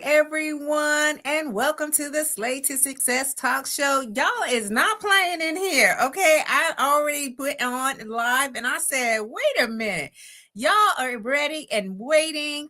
everyone, and welcome to the Slay to Success Talk Show. Y'all is not playing in here, okay? I already put on live and I said, wait a minute. Y'all are ready and waiting.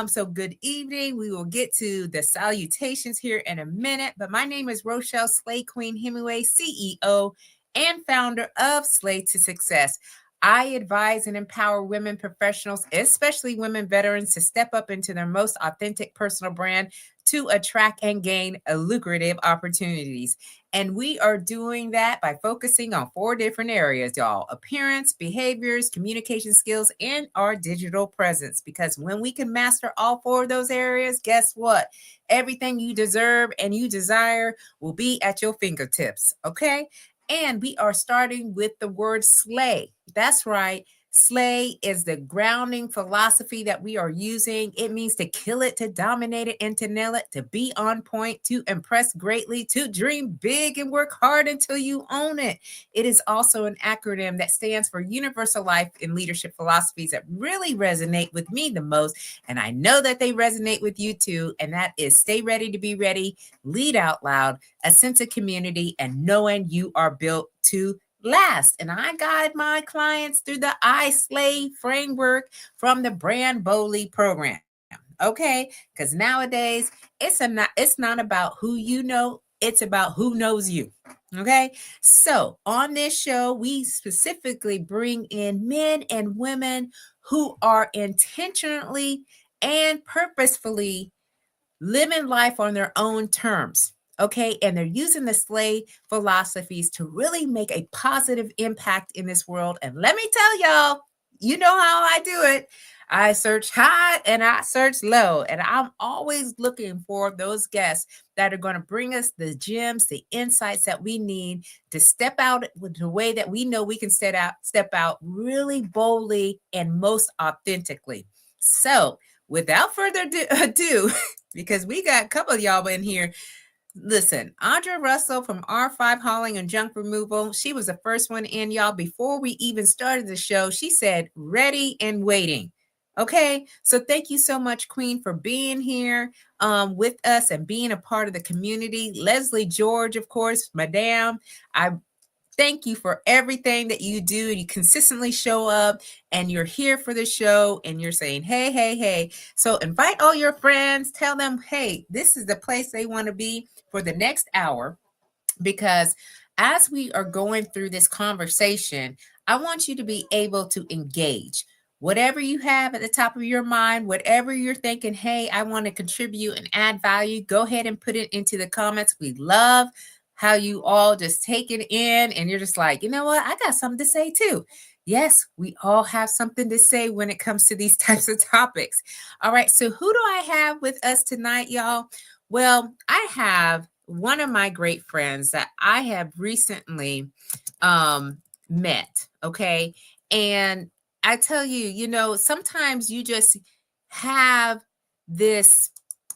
So good evening. We will get to the salutations here in a minute, but my name is Rochelle Slay Queen Hemingway, CEO and founder of Slay to Success. I advise and empower women professionals, especially women veterans, to step up into their most authentic personal brand to attract and gain lucrative opportunities. And we are doing that by focusing on 4 different areas, y'all: appearance, behaviors, communication skills, and our digital presence. Because when we can master all 4 of those areas, guess what? Everything you deserve and you desire will be at your fingertips, okay? And we are starting with the word slay. That's right. Slay is the grounding philosophy that we are using. It means to kill it, to dominate it, and to nail it, to be on point, to impress greatly, to dream big and work hard until you own it. It is also an acronym that stands for Universal Life and Leadership Philosophies that really resonate with me the most. And I know that they resonate with you too. And that is stay ready to be ready, lead out loud, a sense of community, and knowing you are built to last. And I guide my clients through the I Slay framework from the Brand Boldly program. Okay, because nowadays it's not about who you know, it's about who knows you. Okay, so on this show, we specifically bring in men and women who are intentionally and purposefully living life on their own terms. Okay. And they're using the Slay philosophies to really make a positive impact in this world. And let me tell y'all, you know how I do it. I search high and I search low. And I'm always looking for those guests that are going to bring us the gems, the insights that we need to step out with the way that we know we can step out really boldly and most authentically. So without further ado, because we got a couple of y'all in here. Listen, Audra Russell from R5 Hauling and Junk Removal. She was the first one in, y'all. Before we even started the show, she said, ready and waiting. Okay, so thank you so much, Queen, for being here with us and being a part of the community. Leslie George, of course, Madame. I thank you for everything that you do. You consistently show up and you're here for the show and you're saying, hey, hey, hey. So invite all your friends, tell them, hey, this is the place they want to be for the next hour. Because as we are going through this conversation, I want you to be able to engage. Whatever you have at the top of your mind, whatever you're thinking, hey, I want to contribute and add value, go ahead and put it into the comments. We love how you all just take it in and you're just like, you know what? I got something to say too. Yes, we all have something to say when it comes to these types of topics. All right. So who do I have with us tonight, y'all? Well, I have one of my great friends that I have recently met. Okay. And I tell you, you know, sometimes you just have this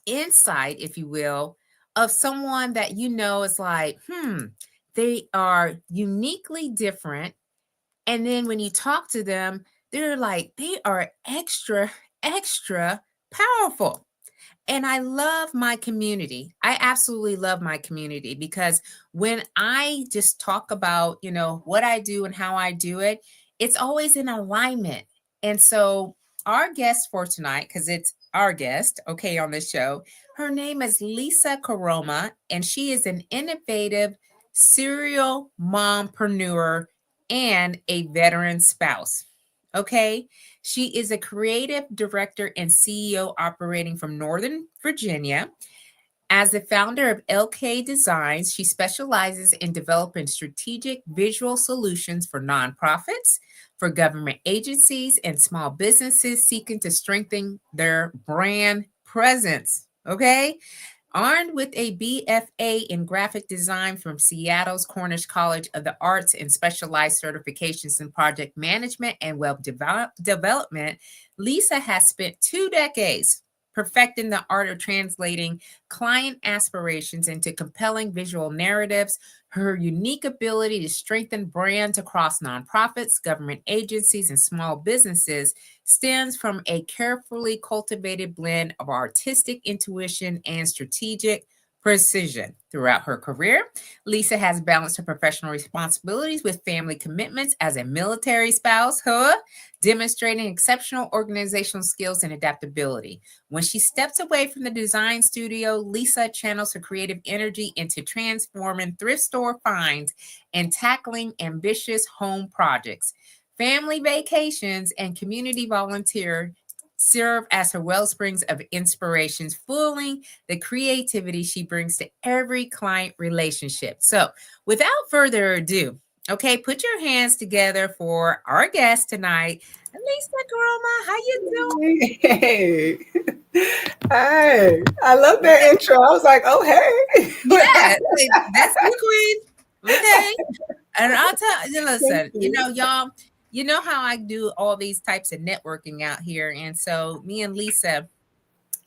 insight, if you will, of someone that you know is like, they are uniquely different. And then when you talk to them, they're like, they are extra, extra powerful. And I love my community. I absolutely love my community because when I just talk about, you know, what I do and how I do it, it's always in alignment. And so our guest for tonight, because it's our guest, okay, on the show, her name is Lisa Koroma, and she is an innovative serial mompreneur and a veteran spouse. Okay. She is a creative director and CEO operating from Northern Virginia. As the founder of LK Designs, she specializes in developing strategic visual solutions for nonprofits, for government agencies, and small businesses seeking to strengthen their brand presence. Okay. Armed with a BFA in graphic design from Seattle's Cornish College of the Arts and specialized certifications in project management and web development, Lisa has spent 2 decades perfecting the art of translating client aspirations into compelling visual narratives. Her unique ability to strengthen brands across nonprofits, government agencies, and small businesses stems from a carefully cultivated blend of artistic intuition and strategic precision. Throughout her career, Lisa has balanced her professional responsibilities with family commitments as a military spouse, demonstrating exceptional organizational skills and adaptability. When she steps away from the design studio, Lisa channels her creative energy into transforming thrift store finds and tackling ambitious home projects. Family vacations and community volunteer serve as her well springs of inspirations, fueling the creativity she brings to every client relationship. So, without further ado, okay, put your hands together for our guest tonight, Lisa Koroma. How you doing? Hey, hey, I love that intro. I was like, oh, hey. Yeah, that's you, Queen. Okay. And I'll tell you, Thank listen, you. y'all, you know how I do all these types of networking out here. And so me and Lisa,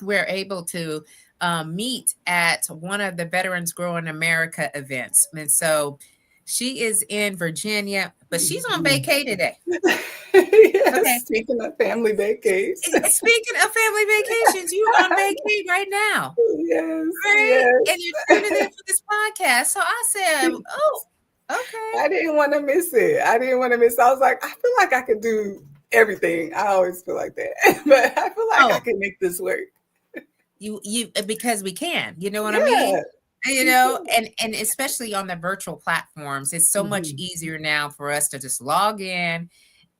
we're able to meet at one of the Veterans Grow in America events. And so she is in Virginia, but she's on vacay today. Yes, Okay. speaking of family vacays. Speaking of family vacations, you're on vacay right now. Yes, Right? And yes. you're tuning in for this podcast. So I said, oh, okay. I didn't want to miss it. I didn't want to miss it. I was like, I feel like I could do everything. I always feel like that. But I feel like I Oh, can make this work. you because we can, you know what I mean? Yeah. And especially on the virtual platforms, it's so much Mhm. easier now for us to just log in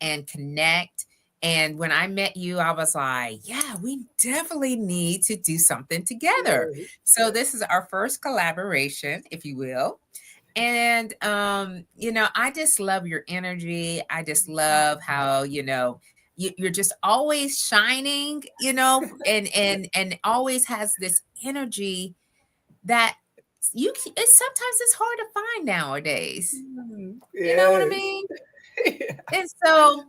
and connect. And when I met you, I was like, yeah, we definitely need to do something together. Yes, So this is our first collaboration, if you will. And I just love your energy. I just love how, you're just always shining, and always has this energy that it's sometimes it's hard to find nowadays. You know what I yes. mean? And so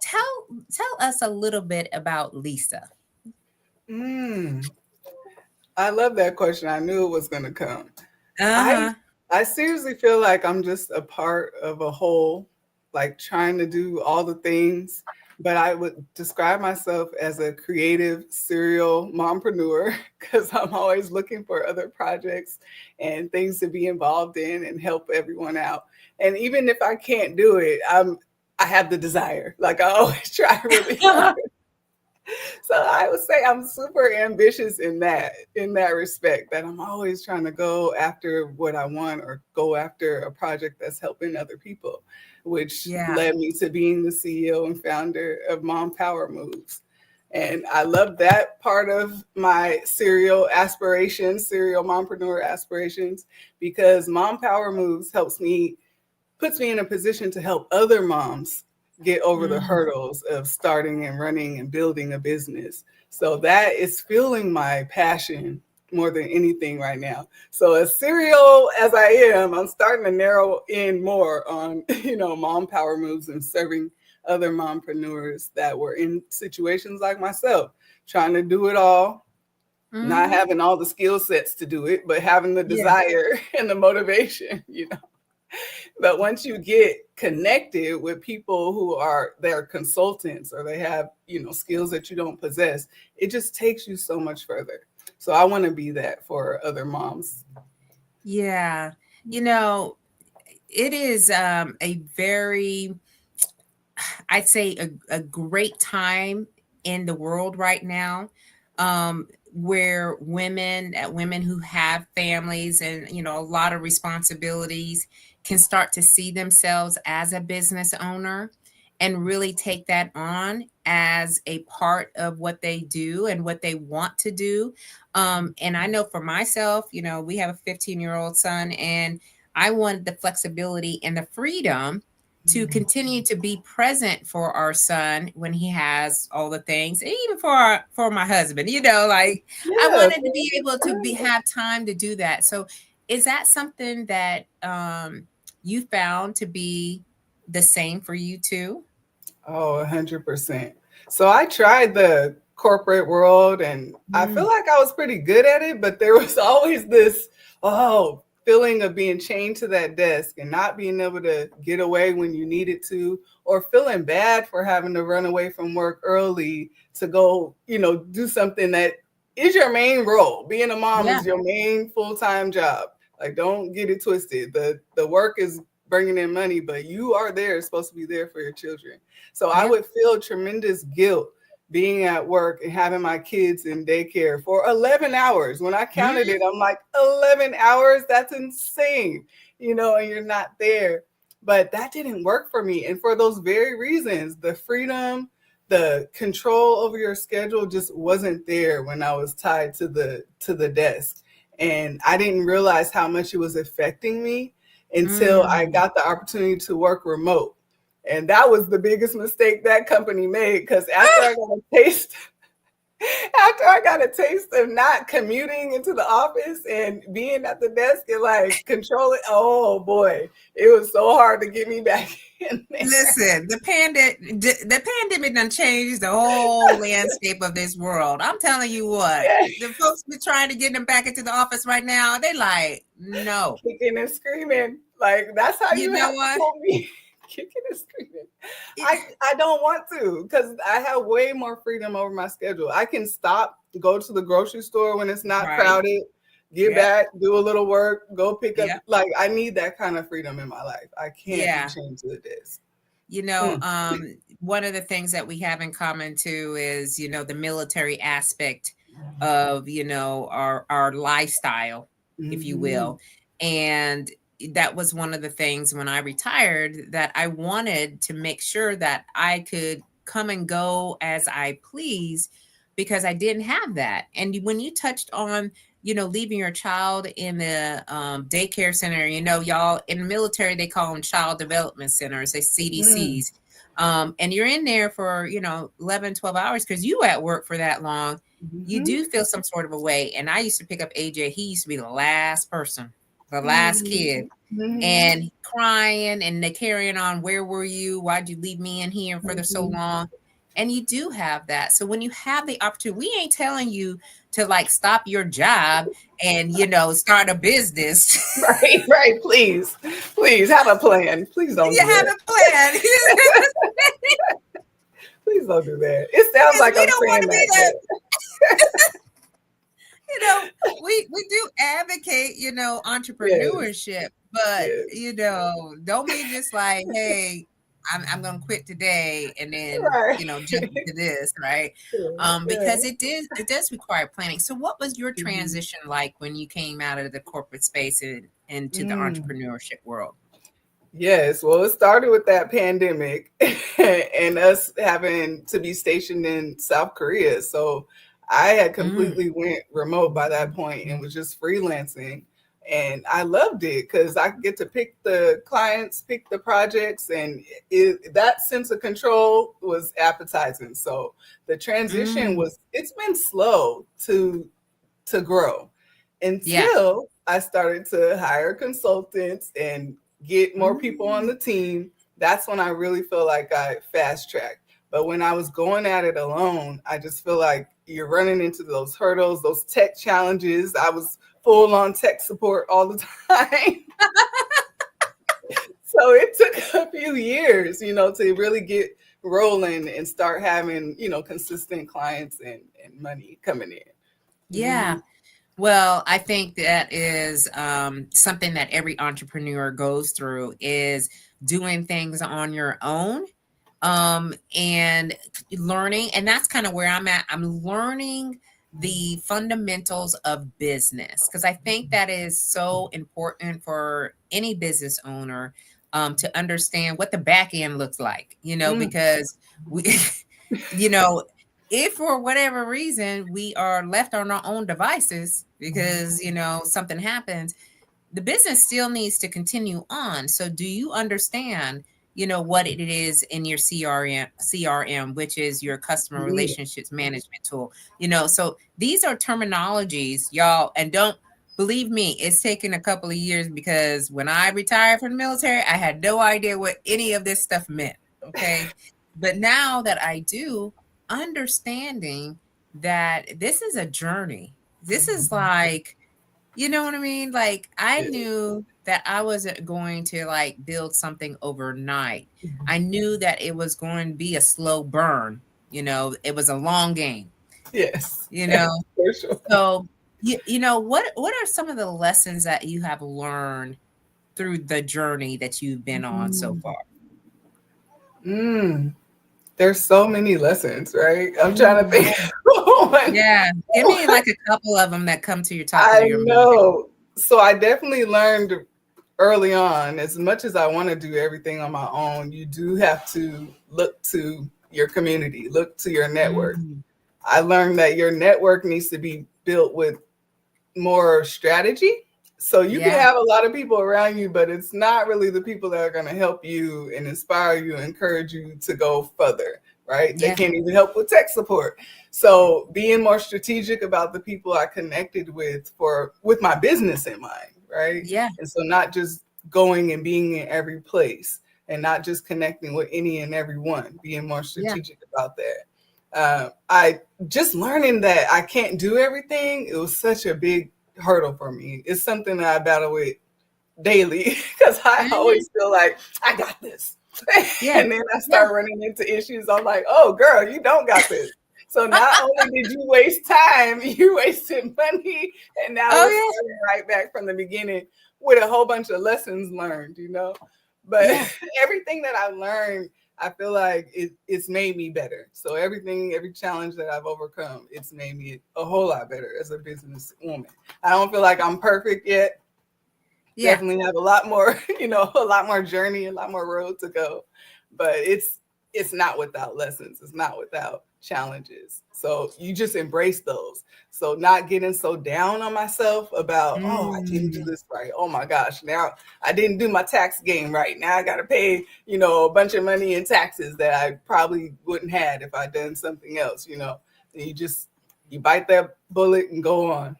tell us a little bit about Lisa. Mm, I love that question. I knew it was going to come. I Uh-huh. I seriously feel like I'm just a part of a whole, like trying to do all the things. But I would describe myself as a creative serial mompreneur because I'm always looking for other projects and things to be involved in and help everyone out. And even if I can't do it, I have the desire. Like I always try really hard. So I would say I'm super ambitious in that respect, that I'm always trying to go after what I want or go after a project that's helping other people, which Yeah. led me to being the CEO and founder of Mom Power Moves. And I love that part of my serial mompreneur aspirations, because Mom Power Moves puts me in a position to help other moms get over the Mm, hurdles of starting and running and building a business. So that is fueling my passion more than anything right now. So as serial as I am, I'm starting to narrow in more on, mom power moves and serving other mompreneurs that were in situations like myself, trying to do it all, not mhm. having all the skill sets to do it, but having the Yeah. desire and the motivation. But once you get connected with people who are their consultants, or they have, skills that you don't possess, it just takes you so much further. So I want to be that for other moms. Yeah. You know, it is a very, I'd say, a great time in the world right now, where women who have families and a lot of responsibilities can start to see themselves as a business owner and really take that on as a part of what they do and what they want to do. And I know for myself, we have a 15-year-old son, and I wanted the flexibility and the freedom to continue to be present for our son when he has all the things, and even for my husband, like I Yeah, wanted to be able to have time to do that. So is that something that you found to be the same for you too? oh, 100%. So I tried the corporate world, and I feel like I was pretty good at it, but there was always this feeling of being chained to that desk and not being able to get away when you needed to, or feeling bad for having to run away from work early to go, do something that is your main role. Being a mom Yeah. is your main full-time job. Like, don't get it twisted. The work is bringing in money, but you are there, supposed to be there for your children. So I Yeah. would feel tremendous guilt being at work and having my kids in daycare for 11 hours. When I counted it, I'm like, 11 hours? That's insane, and you're not there. But that didn't work for me. And for those very reasons, the freedom, the control over your schedule just wasn't there when I was tied to the desk. And I didn't realize how much it was affecting me until I got the opportunity to work remote. And that was the biggest mistake that company made, because after I got a taste of not commuting into the office and being at the desk and like controlling, oh boy, it was so hard to get me back in there. Listen, the pandemic done changed the whole landscape of this world. I'm telling you what, the folks be trying to get them back into the office right now. They like, no. Kicking and screaming. Like, that's how You you know have to what? pull me. Kicking and screaming. I don't want to, because I have way more freedom over my schedule. I can stop, go to the grocery store when it's not crowded, get back, do a little work, go pick up. Like, I need that kind of freedom in my life. I can't be chained to the desk. One of the things that we have in common too is, the military aspect of, our lifestyle, if you will. And that was one of the things when I retired that I wanted to make sure that I could come and go as I please, because I didn't have that. And when you touched on, leaving your child in the daycare center, y'all in the military, they call them child development centers, they CDCs. And you're in there for, 11, 12 hours because you at work for that long. You do feel some sort of a way. And I used to pick up AJ. He used to be the last person, the last kid, and crying and they carrying on. Where were you? Why'd you leave me in here for so long? And you do have that. So when you have the opportunity, we ain't telling you to like stop your job and, start a business. Right. Please have a plan. Please don't do have that. a plan. Please don't do that. It sounds like I'm saying that. We do advocate, entrepreneurship, but don't be just like, hey, I'm gonna quit today and then jump into this, right? Because it does require planning. So what was your transition like when you came out of the corporate space and into the entrepreneurship world? Yes, well, it started with that pandemic and us having to be stationed in South Korea. So I had completely went remote by that point and was just freelancing. And I loved it because I get to pick the clients, pick the projects, and that sense of control was appetizing. So the transition it's been slow to grow until I started to hire consultants and get more people on the team. That's when I really feel like I fast tracked. But when I was going at it alone, I just feel like you're running into those hurdles, those tech challenges. I was full on tech support all the time. So it took a few years, to really get rolling and start having, consistent clients and money coming in. Yeah. Well, I think that is something that every entrepreneur goes through, is doing things on your own and learning. And that's kind of where I'm at. I'm learning the fundamentals of business, because I think that is so important for any business owner to understand what the back end looks like, because we, if for whatever reason we are left on our own devices because, something happens, the business still needs to continue on. So do you understand, what it is in your CRM, which is your customer relationships management tool? So these are terminologies, y'all, and don't believe me, it's taken a couple of years, because when I retired from the military, I had no idea what any of this stuff meant. Okay. But now that I do, understanding, that this is a journey. This is like, you know what I mean? Like I Yeah. knew that I wasn't going to like build something overnight. Mhm. I knew that it was going to be a slow burn. It was a long game, Yes, you know. for sure. So what are some of the lessons that you have learned through the journey that you've been on so Mm. far? Mm. There's so many lessons, right? I'm trying to Mm, think. Oh my yeah. Give me like a couple of them that come to your top of I your mind. know. So I definitely learned early on, as much as I want to do everything on my own, you do have to look to your community, look to your network. Mm, I learned that your network needs to be built with more strategy. So you can yeah. have a lot of people around you, but it's not really the people that are going to help you and inspire you, encourage you to go further, right? They Yeah. can't even help with tech support. So being more strategic about the people I connected with my business in mind, right? Yeah. And so not just going and being in every place and not just connecting with any and everyone, being more Yeah. strategic about that. I just learning that I can't do everything. It was such a big hurdle for me. It's something that I battle with daily because I Mhm. always feel like I got this. Yeah. And then I Yeah. start running into issues. I'm like, oh, girl, you don't got this. So not only did you waste time, you wasted money. And now we're Oh, starting right back from the beginning with a whole bunch of lessons learned. But yeah. everything that I learned, I feel like it's made me better. So every challenge that I've overcome, it's made me a whole lot better as a business woman. I don't feel like I'm perfect yet. Yeah. Definitely have a lot more, a lot more journey, a lot more road to go. But it's not without lessons. It's not without challenges. So you just embrace those. So not getting so down on myself about, oh, I didn't do Mm. this right. Oh my gosh, now I didn't do my tax game right. Now I got to pay, a bunch of money in taxes that I probably wouldn't had if I'd done something else. And you bite that bullet and go on.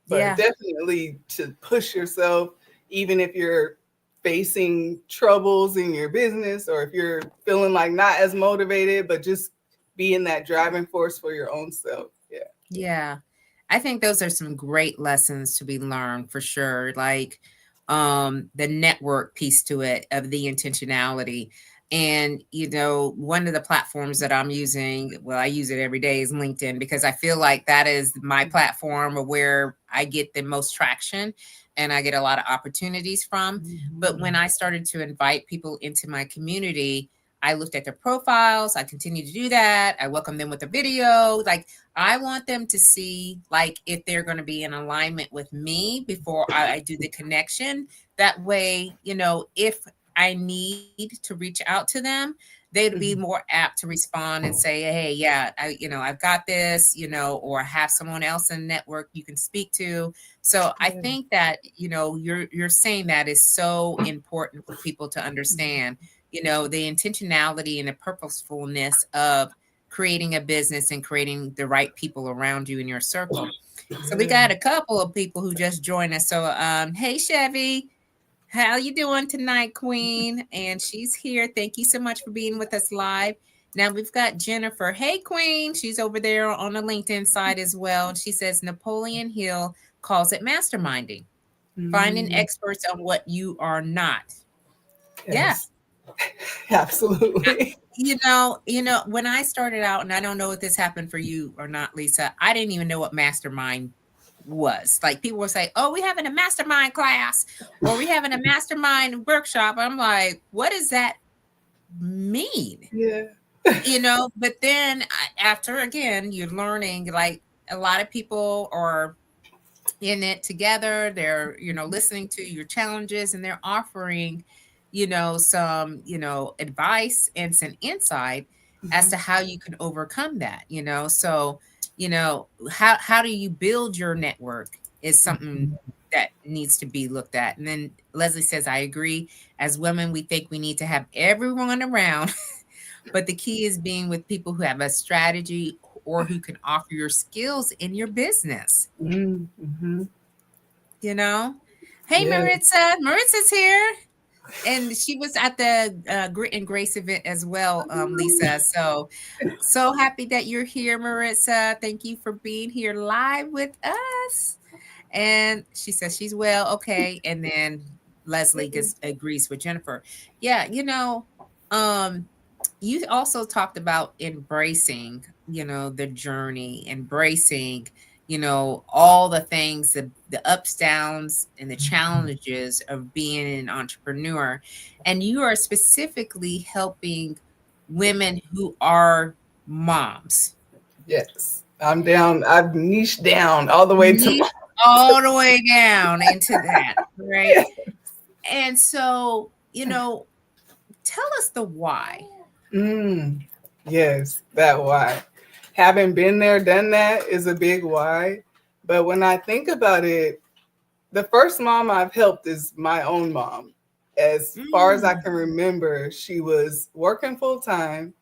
But Yeah. definitely to push yourself, even if you're facing troubles in your business or if you're feeling like not as motivated, but just being that driving force for your own self. Yeah. Yeah. I think those are some great lessons to be learned for sure. Like the network piece to it of the intentionality. And one of the platforms that I'm using, well, I use it every day, is LinkedIn, because I feel like that is my platform where I get the most traction and I get a lot of opportunities from. But when I started to invite people into my community, I looked at their profiles. I continue to do that. I welcome them with a video. Like I want them to see like if they're going to be in alignment with me before I do the connection. That way, if I need to reach out to them, they'd be Mhm. more apt to respond and say, "Hey, yeah, I've got this," or have someone else in the network you can speak to. So I Yeah. think that you're saying that is so important for people to understand. The intentionality and the purposefulness of creating a business and creating the right people around you in your circle. So we Yeah. got a couple of people who just joined us. So hey Chevy, how you doing tonight, Queen? And she's here. Thank you so much for being with us live. Now we've got Jennifer. Hey Queen, she's over there on the LinkedIn side as well. And she says Napoleon Hill calls it masterminding, finding Mm, experts on what you are not. Yeah. yes, absolutely. When I started out, and I don't know if this happened for you or not, Lisa, I didn't even know what mastermind was. Like people would say, "Oh, we having a mastermind class, or we having a mastermind workshop." I'm like, "What does that mean?" Yeah. But then after again, you're learning like a lot of people are in it together. They're, listening to your challenges and they're offering, some, advice and some insight as Mhm. to how you can overcome that. So, how do you build your network is something Mhm. that needs to be looked at. And then Leslie says, I agree. As women, we think we need to have everyone around, but the key is being with people who have a strategy or who can offer your skills in your business. Mhm. Mhm. you know. Hey, Yeah. Maritza. Maritza's here. And she was at the Grit and Grace event as well, Lisa. So happy that you're here, Maritza. Thank you for being here live with us. And she says she's well, okay. And then Leslie agrees with Jennifer. Yeah, um, you also talked about embracing, the journey, embracing, all the things, the ups, downs, and the challenges of being an entrepreneur. And you are specifically helping women who are moms. Yes. I'm down. I've niched down all the way to Niche all the way down into that, right? my. And so, tell us the why. Mm, yes, that why. Having been there, done that is a big why. But when I think about it, the first mom I've helped is my own mom. As far as I Mm, can remember, she was working full time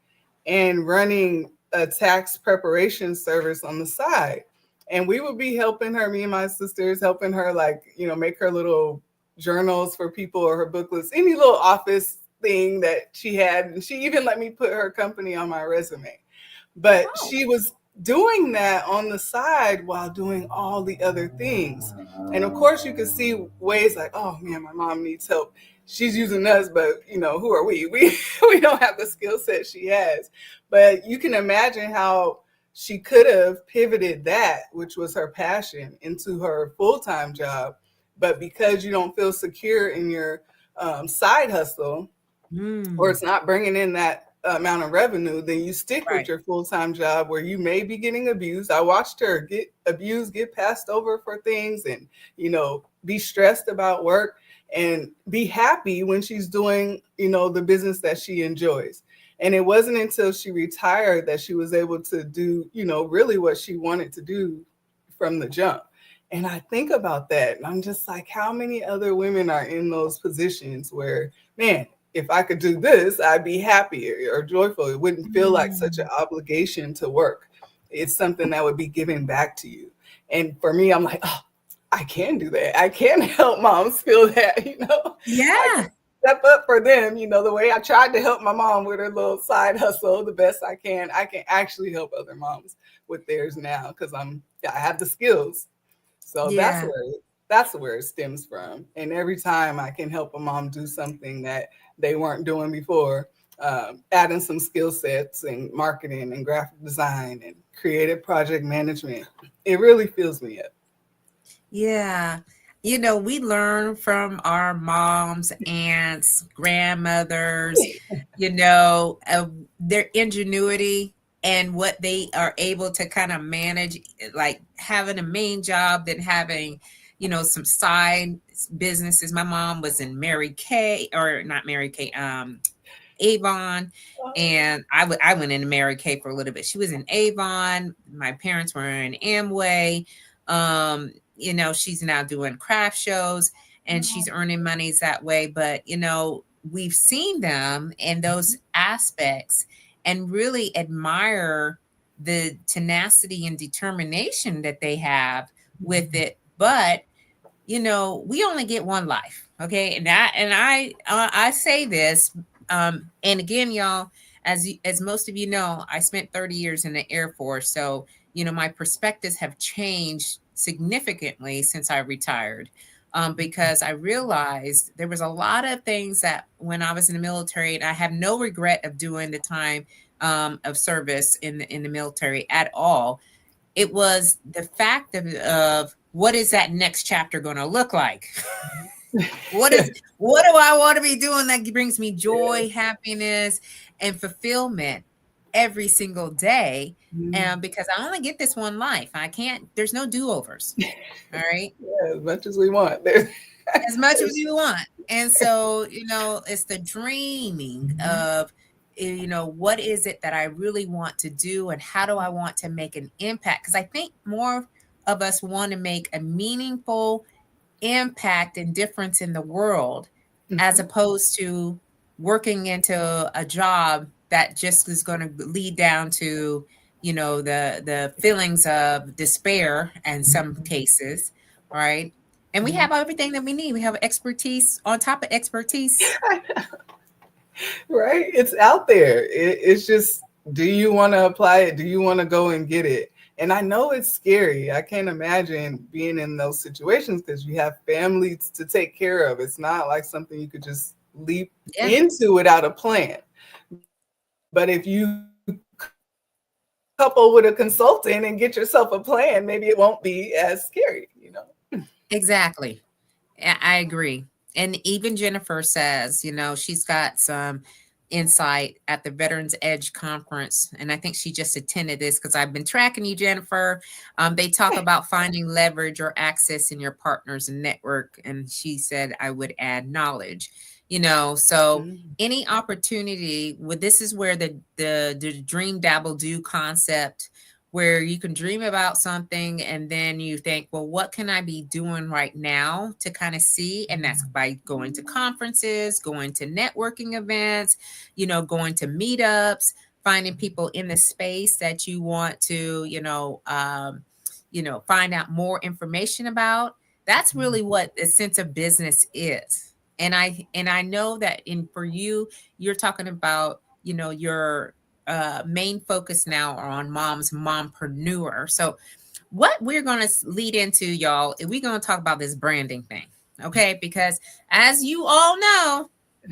and running a tax preparation service on the side. And we would be helping her, me and my sisters, helping her, like, make her little journals for people or her booklets, any little office thing that she had. And she even let me put her company on my resume. But oh, she was doing that on the side while doing all the other things. And of course, you could see ways like, oh man, my mom needs help. She's using us, but who are we? We don't have the skill set she has. But you can imagine how she could have pivoted that, which was her passion, into her full-time job. But because you don't feel secure in your side hustle, or mm, it's not bringing in that amount of revenue, then you stick with right. your full-time job where you may be getting abused. I watched her get abused, get passed over for things, and be stressed about work, and be happy when she's doing the business that she enjoys. And it wasn't until she retired that she was able to do really what she wanted to do from the jump. And I think about that and I'm just like, how many other women are in those positions where, man, if I could do this, I'd be happier or joyful. It wouldn't feel like such an Mm, obligation to work. It's something that would be given back to you. And for me, I'm like, oh, I can do that. I can help moms feel that, I can yeah. step up for them, the way I tried to help my mom with her little side hustle the best I can actually help other moms with theirs now because I have the skills. So Yeah. that's where it stems from. And every time I can help a mom do something that they weren't doing before, adding some skill sets and marketing and graphic design and creative project management, it really fills me up. Yeah. We learn from our moms, aunts, grandmothers, their ingenuity and what they are able to kind of manage, like having a main job, then having, some side businesses. My mom was in Mary Kay, or not Mary Kay, Avon. And I went into Mary Kay for a little bit. She was in Avon. My parents were in Amway. She's now doing craft shows and she's earning monies that way. But we've seen them in those aspects and really admire the tenacity and determination that they have with it. But we only get one life, okay? And I say this, and again, y'all, as most of you know, I spent 30 years in the Air Force, so my perspectives have changed significantly since I retired. Because I realized there was a lot of things that when I was in the military, and I have no regret of doing the time of service in the military at all. It was the fact of what is that next chapter going to look like? What do I want to be doing that brings me joy, Yes. happiness, and fulfillment every single day? Mhm. And because I only get this one life, I can't. There's no do overs. All right, Yeah, as much as we want. as much as There's- you want. And so, it's the dreaming of, what is it that I really want to do and how do I want to make an impact? Because I think more of us want to make a meaningful impact and difference in the world as Mhm. opposed to working into a job that just is going to lead down to the feelings of despair in some cases, right? And we Mhm. have everything that we need. We have expertise on top of expertise. Right? It's out there. It's just, do you want to apply it? Do you want to go and get it? And I know it's scary. I can't imagine being in those situations because you have families to take care of. It's not like something you could just leap Yeah, into without a plan. But if you couple with a consultant and get yourself a plan, maybe it won't be as scary. exactly. I agree. And even Jennifer says, she's got some insight at the Veterans Edge conference. And I think she just attended this because I've been tracking you, Jennifer. They talk about finding leverage or access in your partners and network. And she said, I would add knowledge, so Mm. any opportunity with this is where the dream dabble do concept where you can dream about something and then you think, well, what can I be doing right now to kind of see? And that's by going to conferences, going to networking events, going to meetups, finding people in the space that you want to, find out more information about. That's really what the sense of business is. And I know that in for you, you're talking about, your main focus now are on mom's mompreneur. So what we're going to lead into, y'all, we're going to talk about this branding thing. Okay. Because as you all know,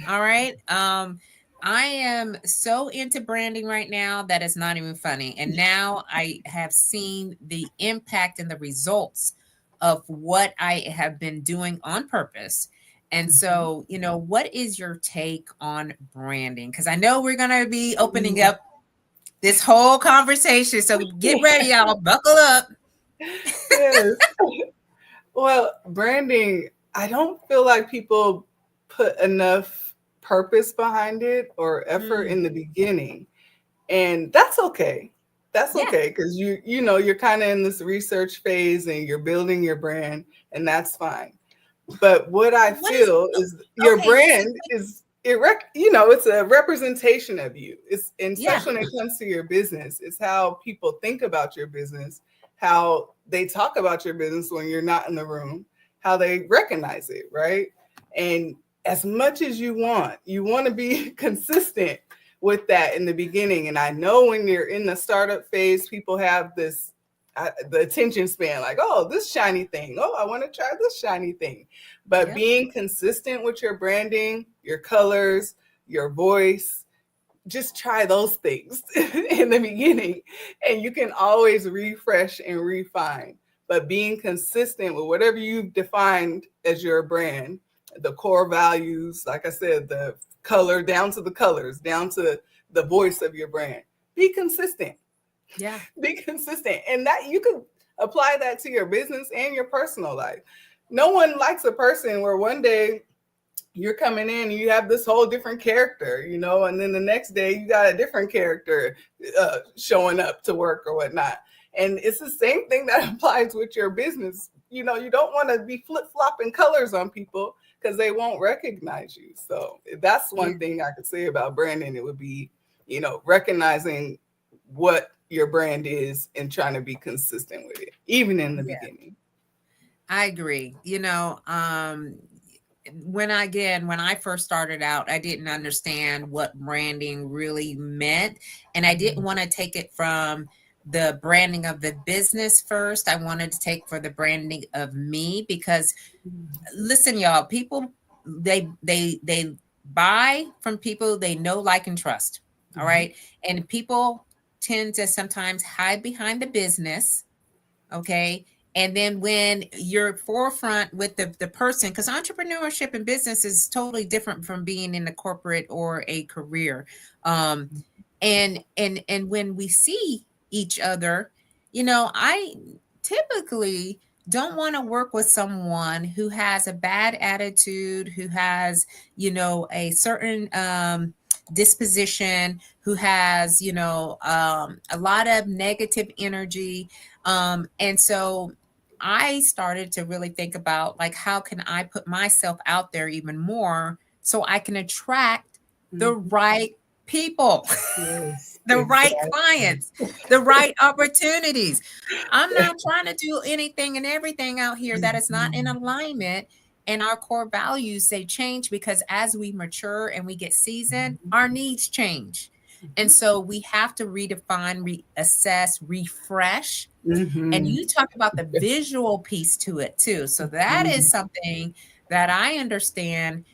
all right, I am so into branding right now that it's not even funny. And now I have seen the impact and the results of what I have been doing on purpose. And Mhm. so, what is your take on branding? Because I know we're going to be opening up this whole conversation. So get ready, y'all. Buckle up. Yes. Well, branding, I don't feel like people put enough purpose behind it or effort Mm, in the beginning. And that's okay. That's yeah. okay because you're kind of in this research phase and you're building your brand, and that's fine. But what I What is feel is your okay? brand is it's a representation of you. It's, and Yeah, especially when it comes to your business, it's how people think about your business, how they talk about your business when you're not in the room, how they recognize it, right? And as much as you want to be consistent with that in the beginning. And I know when you're in the startup phase, people have this the attention span, like, oh, this shiny thing. Oh, I want to try this shiny thing. But yep, being consistent with your branding, your colors, your voice, just try those things in the beginning, and you can always refresh and refine. But being consistent with whatever you've defined as your brand, the core values, like I said, the color down to the colors, down to the voice of your brand, be consistent. yeah, Be consistent. And that you can apply that to your business and your personal life. No one likes a person where one day you're coming in and you have this whole different character, and then the next day you got a different character showing up to work or whatnot. And it's the same thing that applies with your business. You don't want to be flip-flopping colors on people because they won't recognize you. So that's yeah, one thing I could say about branding. It would be, recognizing what your brand is and trying to be consistent with it, even in the yeah. beginning. I agree. When I first started out, I didn't understand what branding really meant, and I didn't want to take it from the branding of the business first. I wanted to take for the branding of me because listen, y'all, people they buy from people they know, like, and trust. All Mhm. right. And people tend to sometimes hide behind the business. Okay. And then when you're forefront with the person, because entrepreneurship and business is totally different from being in a corporate or a career. Um, and when we see each other, I typically don't want to work with someone who has a bad attitude, who has, a certain disposition, who has, a lot of negative energy. And so I started to really think about, like, how can I put myself out there even more so I can attract the Mhm. right people. Yes. the right Exactly. clients, the right opportunities. I'm not trying to do anything and everything out here that is not in Mhm. alignment. And our core values, they change because as we mature and we get seasoned, Mhm. our needs change. And so we have to redefine, reassess, refresh. And Mhm. you talk about the visual piece to it too. So that is Mhm. something that I understand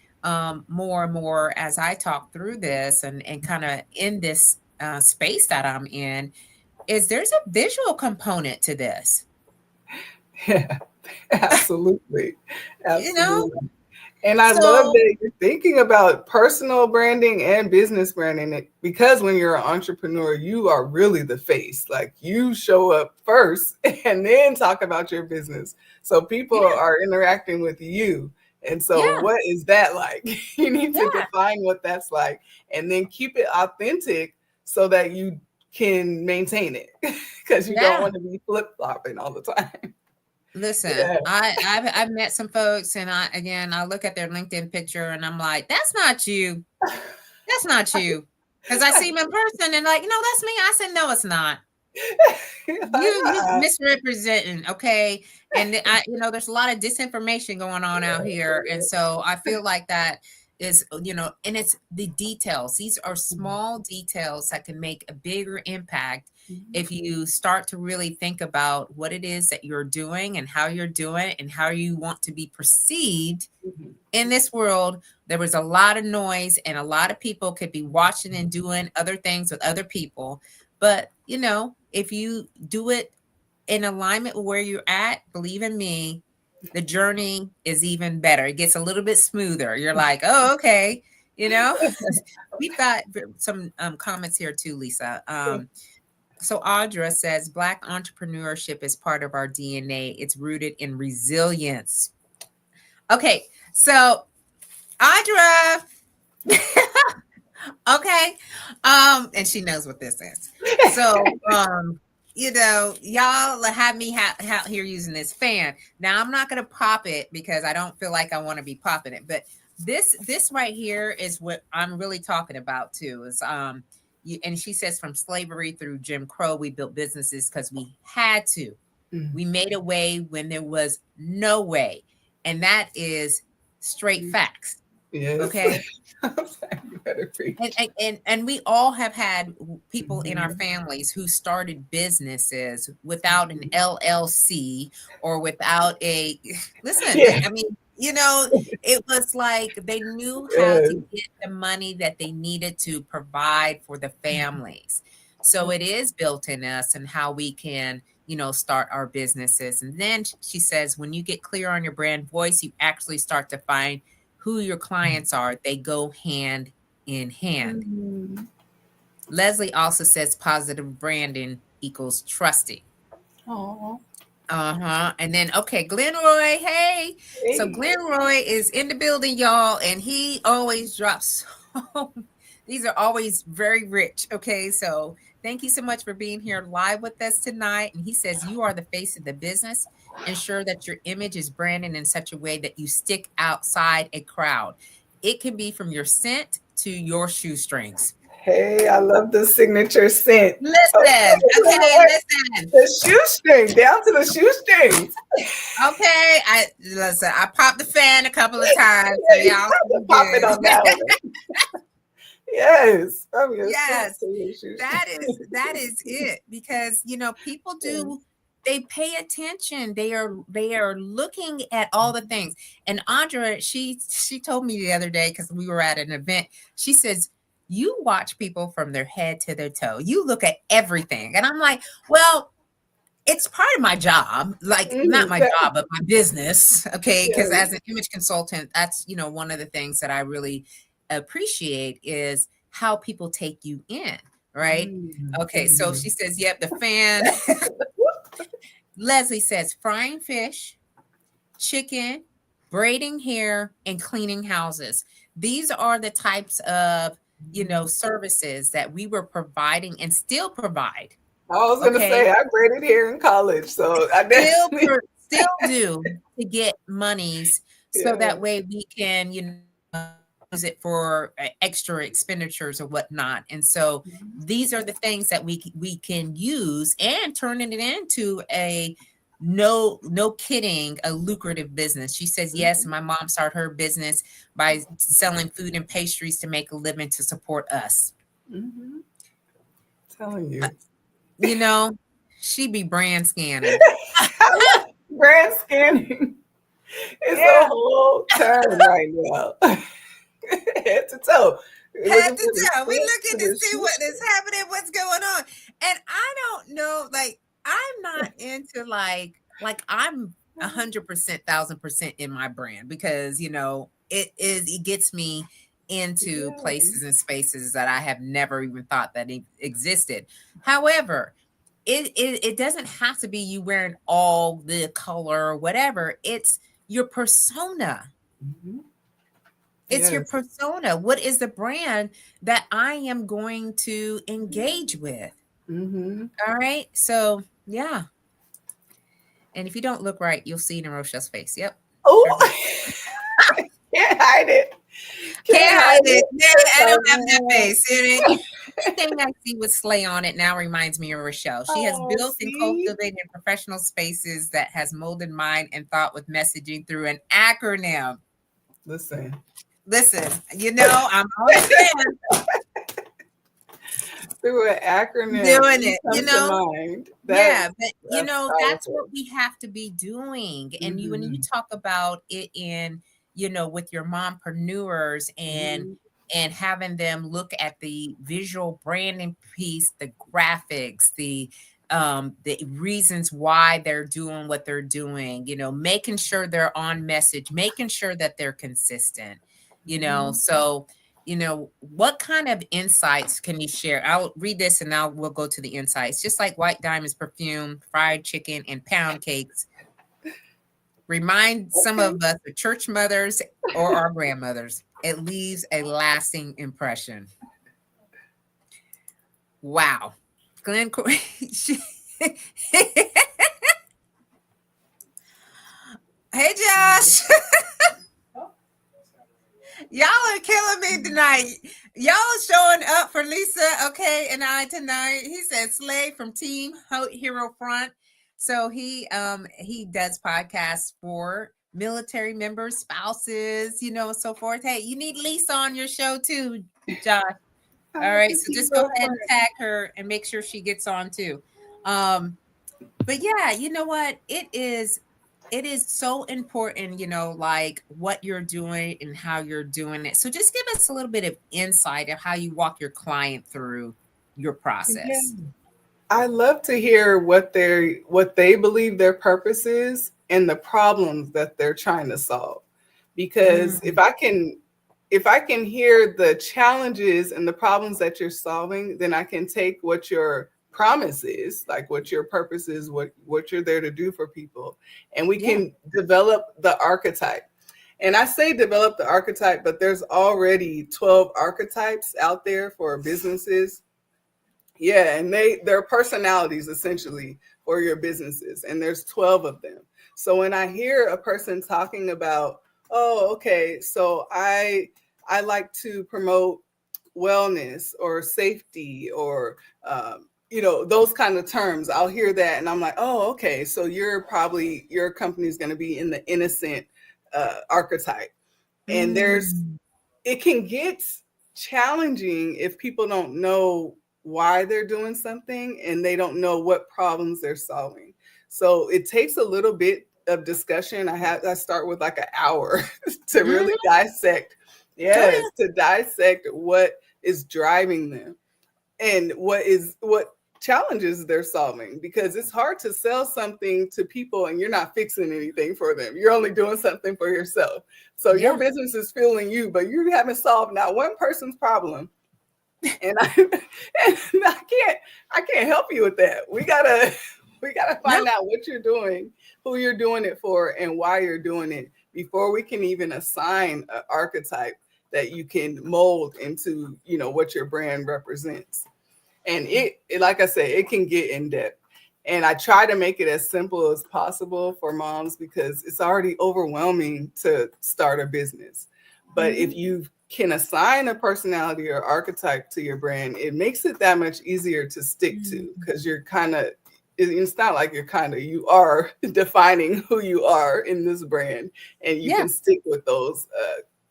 more and more as I talk through this and kind of in this space that I'm in, is there's a visual component to this, Yeah, absolutely. you know? Absolutely. And I love So, that you're thinking about personal branding and business branding because when you're an entrepreneur, you are really the face. Like you show up first and then talk about your business. So people yeah, are interacting with you. And so, yeah, what is that like? You need to yeah, define what that's like and then keep it authentic so that you can maintain it because you don't yeah. want to be flip flopping all the time. Listen, Yeah. I've met some folks, and I look at their LinkedIn picture, and I'm like, that's not you. That's not you. Because I see them in person, and like, no, that's me. I said, no, it's not. Like, You misrepresenting, okay? And there's a lot of disinformation going on out here, and so I feel like that is, and it's the details. These are small details that can make a bigger impact if you start to really think about what it is that you're doing and how you're doing it and how you want to be perceived in this world. There was a lot of noise, and a lot of people could be watching and doing other things with other people. But, if you do it in alignment with where you're at, believe in me, the journey is even better. It gets a little bit smoother. You're like, oh, okay. You know, we've got some comments here too, Lisa. So Audra says, Black entrepreneurship is part of our DNA. It's rooted in resilience. Okay, so Audra, okay. And she knows what this is. So, y'all have me out here using this fan. Now I'm not gonna pop it because I don't feel like I want to be popping it, but this right here is what I'm really talking about too. Is and she says from slavery through Jim Crow, we built businesses because we had to. We made a way when there was no way. And that is straight facts. yes. Okay. You better And, preach. and and and we all have had people in our Mhm. families who started businesses without an LLC or without a listen. Yeah. I mean, it was like they knew how to Yes. get the money that they needed to provide for the families. So it is built in us and how we can, start our businesses. And then she says, when you get clear on your brand voice, you actually start to find who your clients are. They go hand in hand. Mhm. Leslie also says positive branding equals trusting. Aw. Uh-huh. And then, okay, Glenroy, hey. So Hey. Glenroy is in the building, y'all, and he always drops these are always very rich. Okay, so thank you so much for being here live with us tonight. And he says, you are the face of the business. Ensure that your image is branded in such a way that you stick outside a crowd. It can be from your scent to your shoestrings. Hey, I love the signature scent. Listen, Okay, wait, okay, wait, listen. wait. The shoestring, down to the shoestrings. Okay, I popped the fan a couple of times, so Yeah, you y'all have should to be pop it on that good. one. Yes, from your scent Yes, to your shoestring. that is it because people do, Yes. they pay attention. They are looking at all the things. And Andrea, she told me the other day because we were at an event. She says, you watch people from their head to their toe. You look at everything. And I'm like, well, it's part of my job, like not my Yeah, job, but my business. Okay. Because yes. as an image consultant, that's, one of the things that I really appreciate is how people take you in. Right. Okay. So Mhm. she says, yep, the fan. Leslie says, frying fish, chicken, braiding hair, and cleaning houses. These are the types of, services that we were providing and still provide. I was gonna Okay. say I braided hair in college, so I still definitely still do to get monies so yeah. that way we can use it for extra expenditures or whatnot. And so these are the things that we can use and turning it into a no kidding, a lucrative business. She says, yes, my mom started her business by selling food and pastries to make a living to support us. Telling you. You know, she be brand scanning. Brand scanning is Yeah. a whole term right now. Head to toe. Head to toe. We looking to see what is happening, what's going on. And I don't know, like, I'm not into like I'm 100%, 1,000% in my brand because it gets me into places and spaces that I have never even thought that existed. However, it doesn't have to be you wearing all the color or whatever. It's your persona. It's your persona. What is the brand that I am going to engage with? All right. So, yeah. And if you don't look right, you'll see it in Rochelle's face. Yep. Oh, can't hide it. Can't hide it. I don't have that face. Anything I see with Slay on it now reminds me of Rochelle. She has built and cultivated professional spaces that has molded mind and thought with messaging through an acronym. Listen, I'm on fan. Through an acronym. Doing it, mind. Yeah, but that's what we have to be doing. And when you talk about it in, with your mompreneurs and having them look at the visual branding piece, the graphics, the reasons why they're doing what they're doing, making sure they're on message, making sure that they're consistent, so what kind of insights can you share? I'll read this and now we'll go to the insights. Just like White Diamond's perfume, fried chicken, and pound cakes remind some of us of church mothers or our grandmothers. It leaves a lasting impression. Wow. Glenn Hey, Josh. Y'all are killing me tonight. Y'all are showing up for Lisa, okay, and I tonight. He said Slay from Team Hero Front. So he does podcasts for military members, spouses, so forth. Hey, you need Lisa on your show too, Josh. All right, so just go ahead and tag her and make sure she gets on too. But yeah, you know what? It is so important, like what you're doing and how you're doing it. So just give us a little bit of insight of how you walk your client through your process. Yeah. I love to hear what they believe their purpose is and the problems that they're trying to solve. Because if I can hear the challenges and the problems that you're solving, then I can take what your promise is, like what your purpose is, what you're there to do for people, and we can develop the archetype. And I say develop the archetype, but there's already 12 archetypes out there for businesses. Yeah, and they're personalities essentially for your businesses, and there's 12 of them. So when I hear a person talking about, oh, okay, so I like to promote wellness or safety or those kind of terms, I'll hear that and I'm like, oh, okay, so your company's going to be in the innocent archetype. And it can get challenging if people don't know why they're doing something and they don't know what problems they're solving. So it takes a little bit of discussion. I start with like an hour to really dissect what is driving them and what challenges they're solving, because it's hard to sell something to people and you're not fixing anything for them. You're only doing something for yourself. So your business is fueling you, but you haven't solved not one person's problem. And I can't help you with that. We gotta find out what you're doing, who you're doing it for, and why you're doing it before we can even assign an archetype that you can mold into, what your brand represents. And it, like I said, it can get in depth. And I try to make it as simple as possible for moms because it's already overwhelming to start a business. But if you've can assign a personality or archetype to your brand, it makes it that much easier to stick to, because you're kind of, it's not like you are defining who you are in this brand, and you can stick with those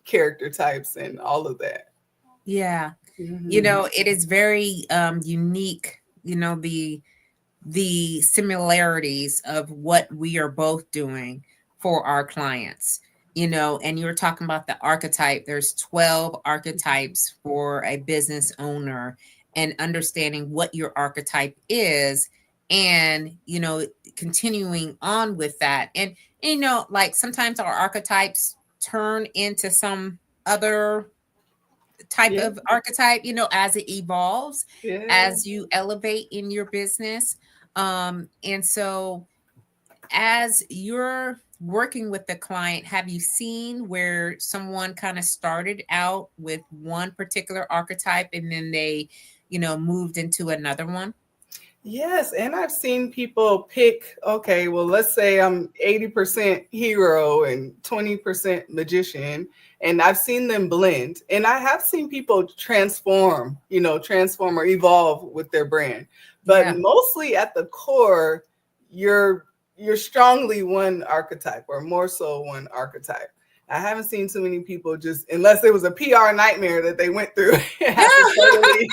character types and all of that. Yeah. Mm-hmm. It is very unique, the similarities of what we are both doing for our clients. And you were talking about the archetype. There's 12 archetypes for a business owner, and understanding what your archetype is, and continuing on with that. And like sometimes our archetypes turn into some other type Yeah. of archetype, as it evolves, Yeah. as you elevate in your business. And so as you're working with the client, have you seen where someone kind of started out with one particular archetype and then they, moved into another one? Yes, and I've seen people pick, okay, well, let's say I'm 80% hero and 20% magician, and I've seen them blend. And I have seen people transform or evolve with their brand. But Yeah. mostly at the core, you're strongly one archetype, or more so one archetype. I haven't seen too many people, just unless it was a PR nightmare that they went through, have to totally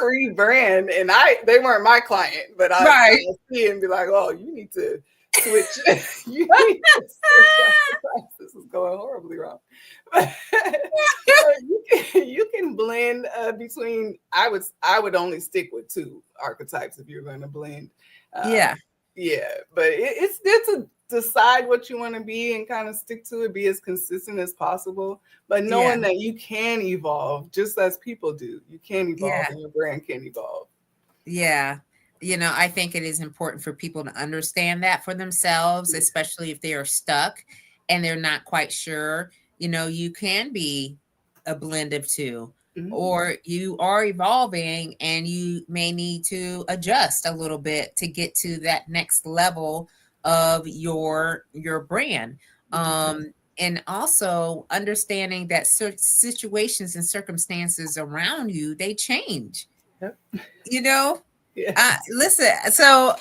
rebrand, and they weren't my client, but I Right. see it and be like, oh, you need to switch. You need to switch archetypes. This is going horribly wrong. But you can blend between. I would only stick with two archetypes if you're going to blend. Yeah. Yeah, but it's good to decide what you want to be and kind of stick to it, be as consistent as possible, but knowing that you can evolve just as people do. You can evolve, Yeah. and your brand can evolve. Yeah. I think it is important for people to understand that for themselves, especially if they are stuck and they're not quite sure. You can be a blend of two, or you are evolving and you may need to adjust a little bit to get to that next level of your brand. And also understanding that situations and circumstances around you, they change. Yep. Yes. Listen, so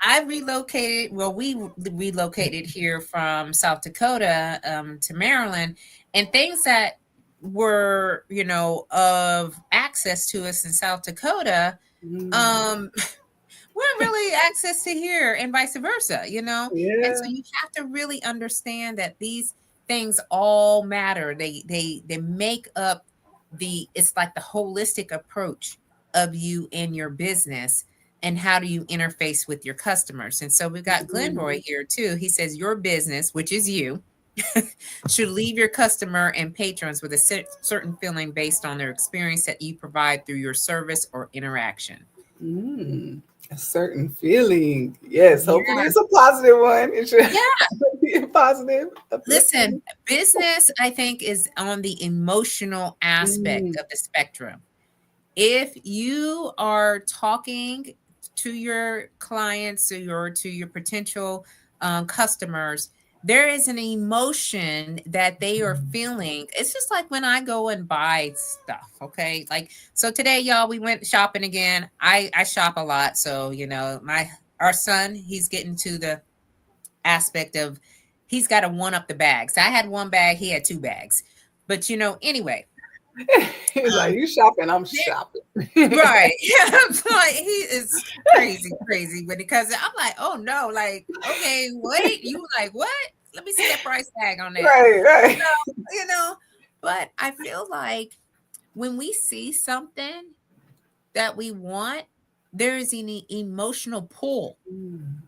I relocated. Well, we relocated here from South Dakota to Maryland, and things that were, of access to us in South Dakota, weren't really access to here, and vice versa, And so you have to really understand that these things all matter. They make up it's like the holistic approach of you and your business, and how do you interface with your customers. And so we've got Glenroy here too. He says your business, which is you, should leave your customer and patrons with a certain feeling based on their experience that you provide through your service or interaction. A certain feeling. Yes, hopefully Yeah. it's a positive one. It should be a positive. Listen, business, I think, is on the emotional aspect of the spectrum. If you are talking to your clients or to your potential customers, there is an emotion that they are feeling. It's just like when I go and buy stuff. Okay. Like, so today, y'all, we went shopping again. I shop a lot. So, our son, he's getting to the aspect of he's got to one up the bags. I had one bag, he had two bags. But anyway. He's like, you shopping, I'm shopping. Right. Yeah. Like, he is crazy because I'm like, oh no, like, okay, wait. You were like, what? Let me see that price tag on that. Right. But I feel like when we see something that we want, there is an emotional pull. And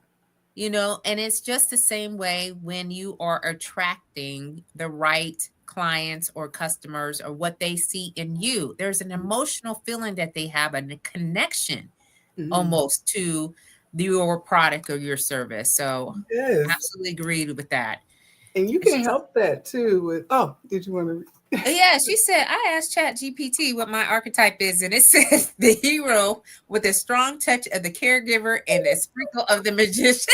it's just the same way when you are attracting the right clients or customers or what they see in you. There's an emotional feeling that they have, a connection almost to your product or your service. So absolutely agreed with that. And you can help that too with, did you want to? Yeah, she said, I asked ChatGPT what my archetype is, and it says the hero with a strong touch of the caregiver and a sprinkle of the magician.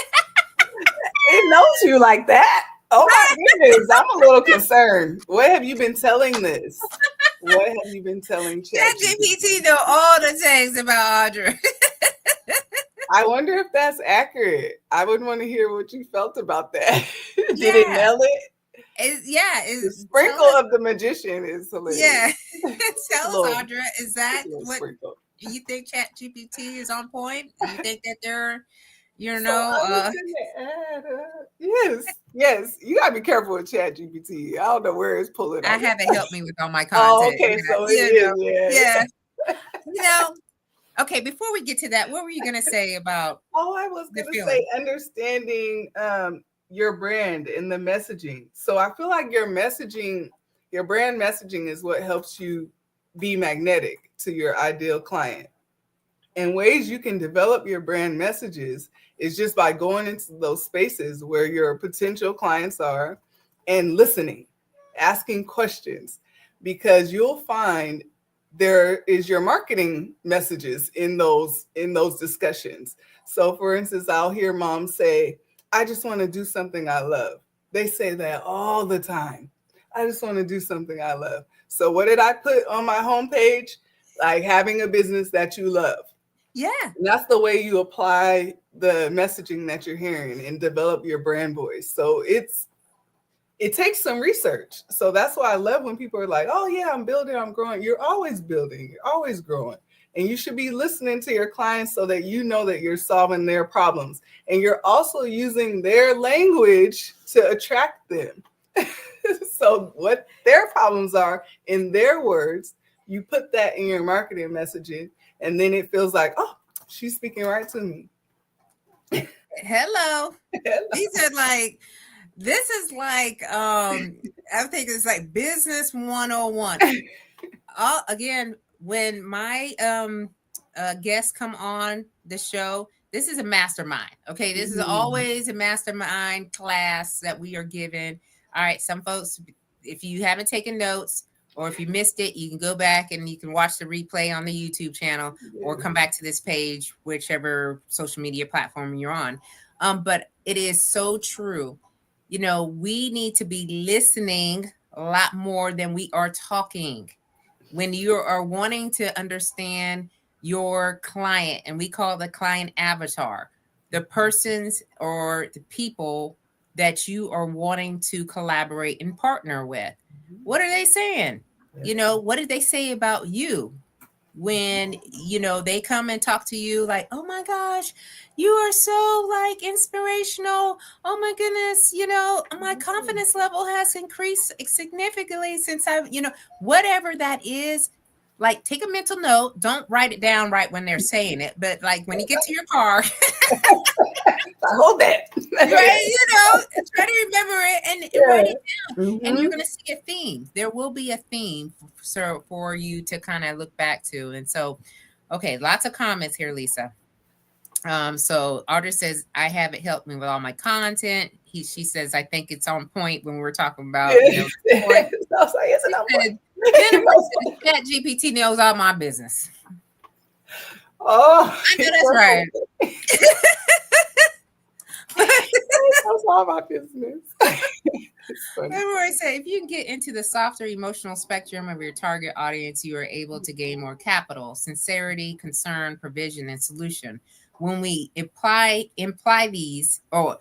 It knows you like that. Oh my goodness, I'm a little concerned. What have you been telling this? What have you been telling ChatGPT? ChatGPT know all the things about Audra. I wonder if that's accurate. I would want to hear what you felt about that. Did it Yeah. nail it? The Tell sprinkle us. of the magician is Yeah. hilarious. Tell us, Little, Audra, is that little what sprinkle. you think ChatGPT is on point? You think that they're, So I was gonna add, yes. You gotta be careful with ChatGPT. I don't know where it's pulling I on. have it help me with all my Oh, content. okay, so it You know, is, yeah. You know, okay, before we get to that, what were you going to say about Oh, I was the gonna feeling? say understanding your brand and the messaging. So I feel like your messaging, your brand messaging is what helps you be magnetic to your ideal client. And ways you can develop your brand messages is just by going into those spaces where your potential clients are and listening, asking questions, because you'll find there is your marketing messages in those discussions. So for instance, I'll hear moms say, I just want to do something I love. They say that all the time. I just want to do something I love. So what did I put on my homepage? Like having a business that you love. Yeah. And that's the way you apply the messaging that you're hearing and develop your brand voice. So it takes some research. So that's why I love when people are like, oh yeah, I'm building, I'm growing. You're always building, you're always growing. And you should be listening to your clients so that you know that you're solving their problems. And you're also using their language to attract them. So what their problems are in their words, you put that in your marketing messaging, and then it feels like, oh, she's speaking right to me. Hello. These are like, this is like, I think it's like business 101. Again, when my guests come on the show, this is a mastermind. Okay. This is always a mastermind class that we are given. All right. Some folks, if you haven't taken notes or if you missed it, you can go back and you can watch the replay on the YouTube channel or come back to this page, whichever social media platform you're on. But it is so true. You know, we need to be listening a lot more than we are talking. When you are wanting to understand your client, and we call the client avatar, the persons or the people that you are wanting to collaborate and partner with. What are they saying? You know, what did they say about you? When they come and talk to you like, oh my gosh, you are so like inspirational, oh my goodness, my confidence level has increased significantly since I've whatever that is. Like, take a mental note, don't write it down right when they're saying it, but like when you get to your car, hold that. right, try to remember it and write it down. And you're going to see a theme. There will be a theme for you to kind of look back to. And so, okay, lots of comments here, Lisa. So Audra says, I have it helped me with all my content. She says, I think it's on point when we're talking about, ChatGPT knows all my business. Oh, I know that's right. That's all my business. Remember, I say, if you can get into the softer emotional spectrum of your target audience, you are able to gain more capital, sincerity, concern, provision, and solution. When we imply these, or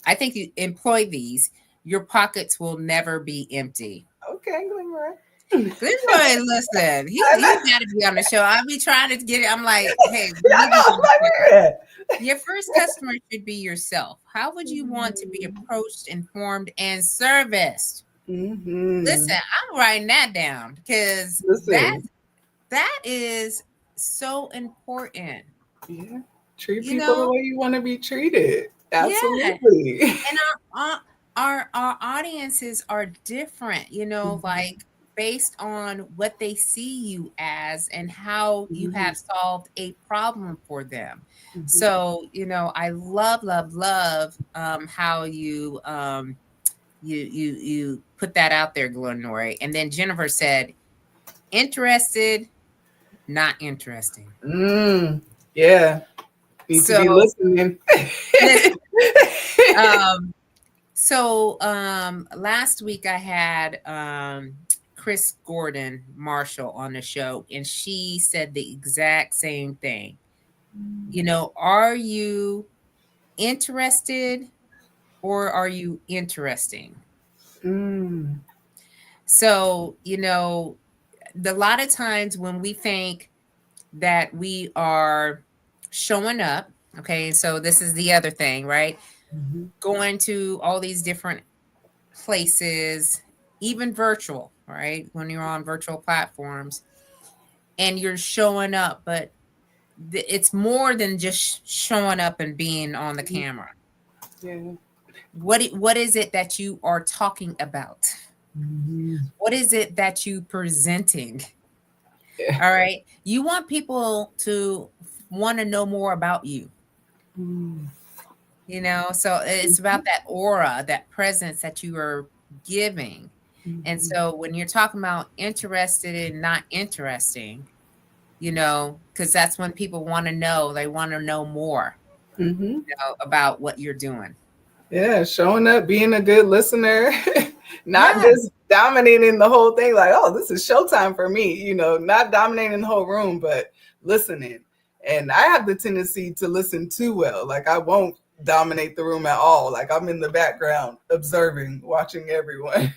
I think you employ these, your pockets will never be empty. Okay, Glenroy. Glenroy, listen, he's got to be on the show. I'll be trying to get it. I'm like, hey, your first customer should be yourself. How would you want to be approached, informed, and serviced? Listen, I'm writing that down because that is so important. Yeah. Treat people the way you want to be treated. Absolutely. Yeah. And our audiences are different, like based on what they see you as and how you have solved a problem for them. So, I love how you you put that out there, Glenroy. And then Jennifer said, interested, not interesting. Yeah. Need to be listening. So last week I had Chris Gordon Marshall on the show, and she said the exact same thing. Are you interested or are you interesting? Mm. So, a lot of times when we think that we are showing up, okay, so this is the other thing, right? Mm-hmm. Going to all these different places, even virtual, right? When you're on virtual platforms and you're showing up, but it's more than just showing up and being on the camera. Yeah. What is it that you are talking about? Mm-hmm. What is it that you presenting? Yeah. All right. You want people to want to know more about you, Mm. so it's about that aura, that presence that you are giving. And Mm-hmm. so when you're talking about interested and not interesting, because that's when people want to know, they want to know more, Mm-hmm. about what you're doing. Yeah, showing up, being a good listener, not Yeah. just dominating the whole thing, like, oh, this is showtime for me, not dominating the whole room, but listening. And I have the tendency to listen too well. Like, I won't dominate the room at all. Like, I'm in the background, observing, watching everyone,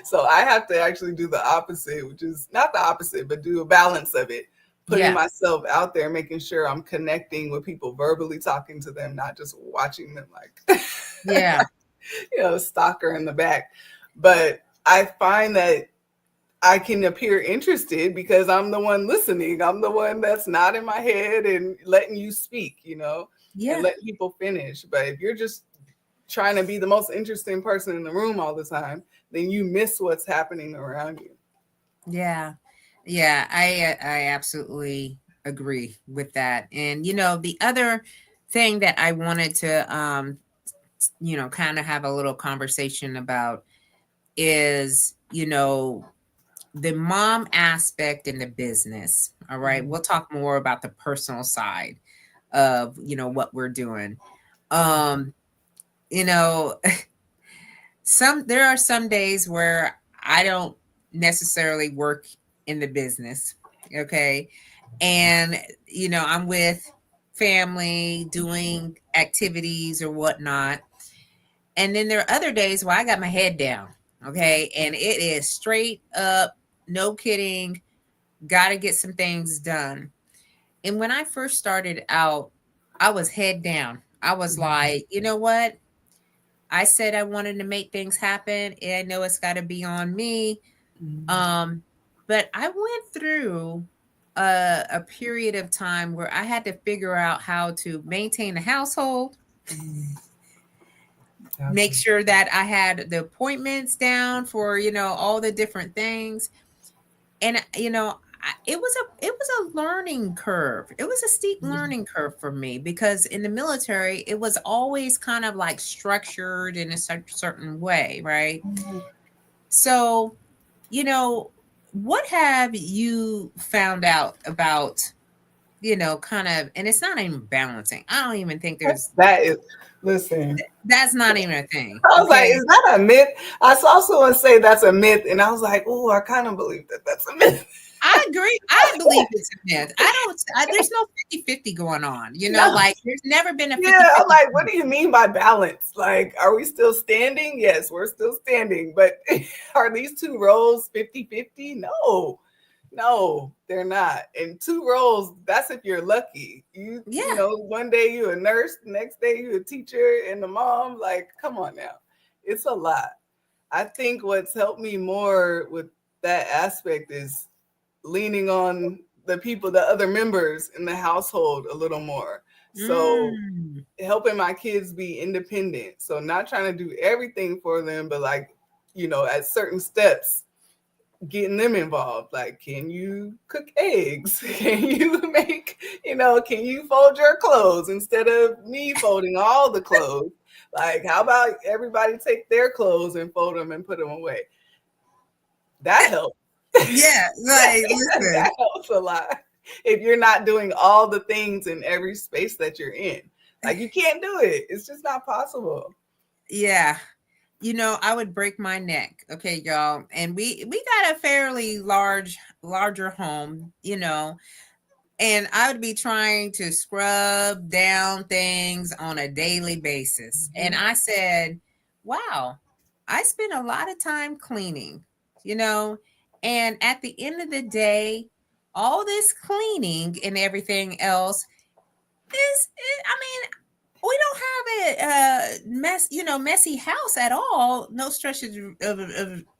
So I have to actually do the opposite, which is not the opposite, but do a balance of it, putting Yeah. myself out there, making sure I'm connecting with people, verbally talking to them, not just watching them like, Yeah. stalker in the back. But I find that I can appear interested because I'm the one listening. I'm the one that's not in my head and letting you speak, and Yeah. letting people finish. But if you're just trying to be the most interesting person in the room all the time, then you miss what's happening around you. Yeah. Yeah. I absolutely agree with that. And the other thing that I wanted to kind of have a little conversation about is, the mom aspect in the business. All right. Mhm. We'll talk more about the personal side of, what we're doing. Um, you know, there are some days where I don't necessarily work in the business. Okay. And, I'm with family doing activities or whatnot. And then there are other days where I got my head down. Okay. And it is straight up, no kidding, got to get some things done. And when I first started out, I was head down. I was like, you know what? I said I wanted to make things happen. And I know it's got to be on me. Mhm. Um, but I went through a period of time where I had to figure out how to maintain the household, Mhm. make Absolutely. sure that I had the appointments down for, all the different things. And it was a learning curve. It was a steep learning curve for me because in the military it was always kind of like structured in a certain way, right? Mhm. So, you know, what have you found out about, kind of, and it's not even balancing. I don't even think That is, listen. that's not even a thing. I was like, Okay. is that a myth? I saw someone say that's a myth, and I was like, oh, I kind of believe that that's a myth. I agree. I believe it's a myth. There's no 50-50 going on. No. Like there's never been a Yeah, I'm 50-50. like, what do you mean by balance? Like, are we still standing? Yes, we're still standing. But are these two roles 50-50? No, no, they're not. And two roles, that's if you're lucky. Yeah. One day you a nurse, the next day you a teacher and a mom. Like, come on now. It's a lot. I think what's helped me more with that aspect is leaning on the people, the other members in the household a little more. So Mm. helping my kids be independent. So not trying to do everything for them, but like, at certain steps, getting them involved. Like, can you cook eggs? Can you can you fold your clothes instead of me folding all the clothes? Like, how about everybody take their clothes and fold them and put them away? That helps. Yeah. Like, listen. That helps a lot. If you're not doing all the things in every space that you're in, like you can't do it. It's just not possible. Yeah. I would break my neck. Okay, y'all. And we got a fairly larger home, and I would be trying to scrub down things on a daily basis. And I said, wow, I spend a lot of time cleaning, you know, and at the end of the day, all this cleaning and everything else I mean, we don't have messy house at all. No stretches of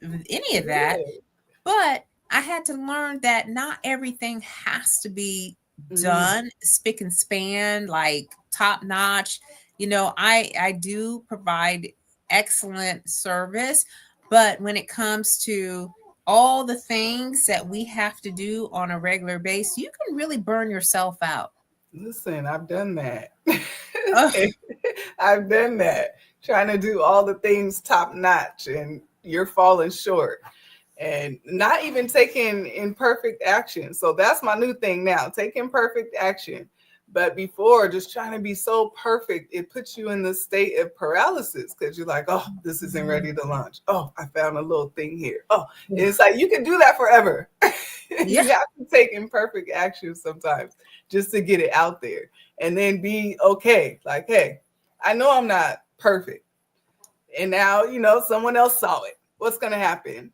any of that. Good. But I had to learn that not everything has to be Mm, done spick and span, like top notch. I do provide excellent service, but when it comes to all the things that we have to do on a regular basis, you can really burn yourself out. listen, I've done that. Ugh, I've done that. Trying to do all the things top notch and you're falling short. And not even taking imperfect action. So that's my new thing now, taking perfect action. But before, just trying to be so perfect, it puts you in the state of paralysis because you're like, oh, this isn't ready to launch. Oh, I found a little thing here. Oh, and it's like you can do that forever. yeah, You have to take imperfect action sometimes just to get it out there and then be okay. Like, hey, I know I'm not perfect. And now, someone else saw it. What's going to happen?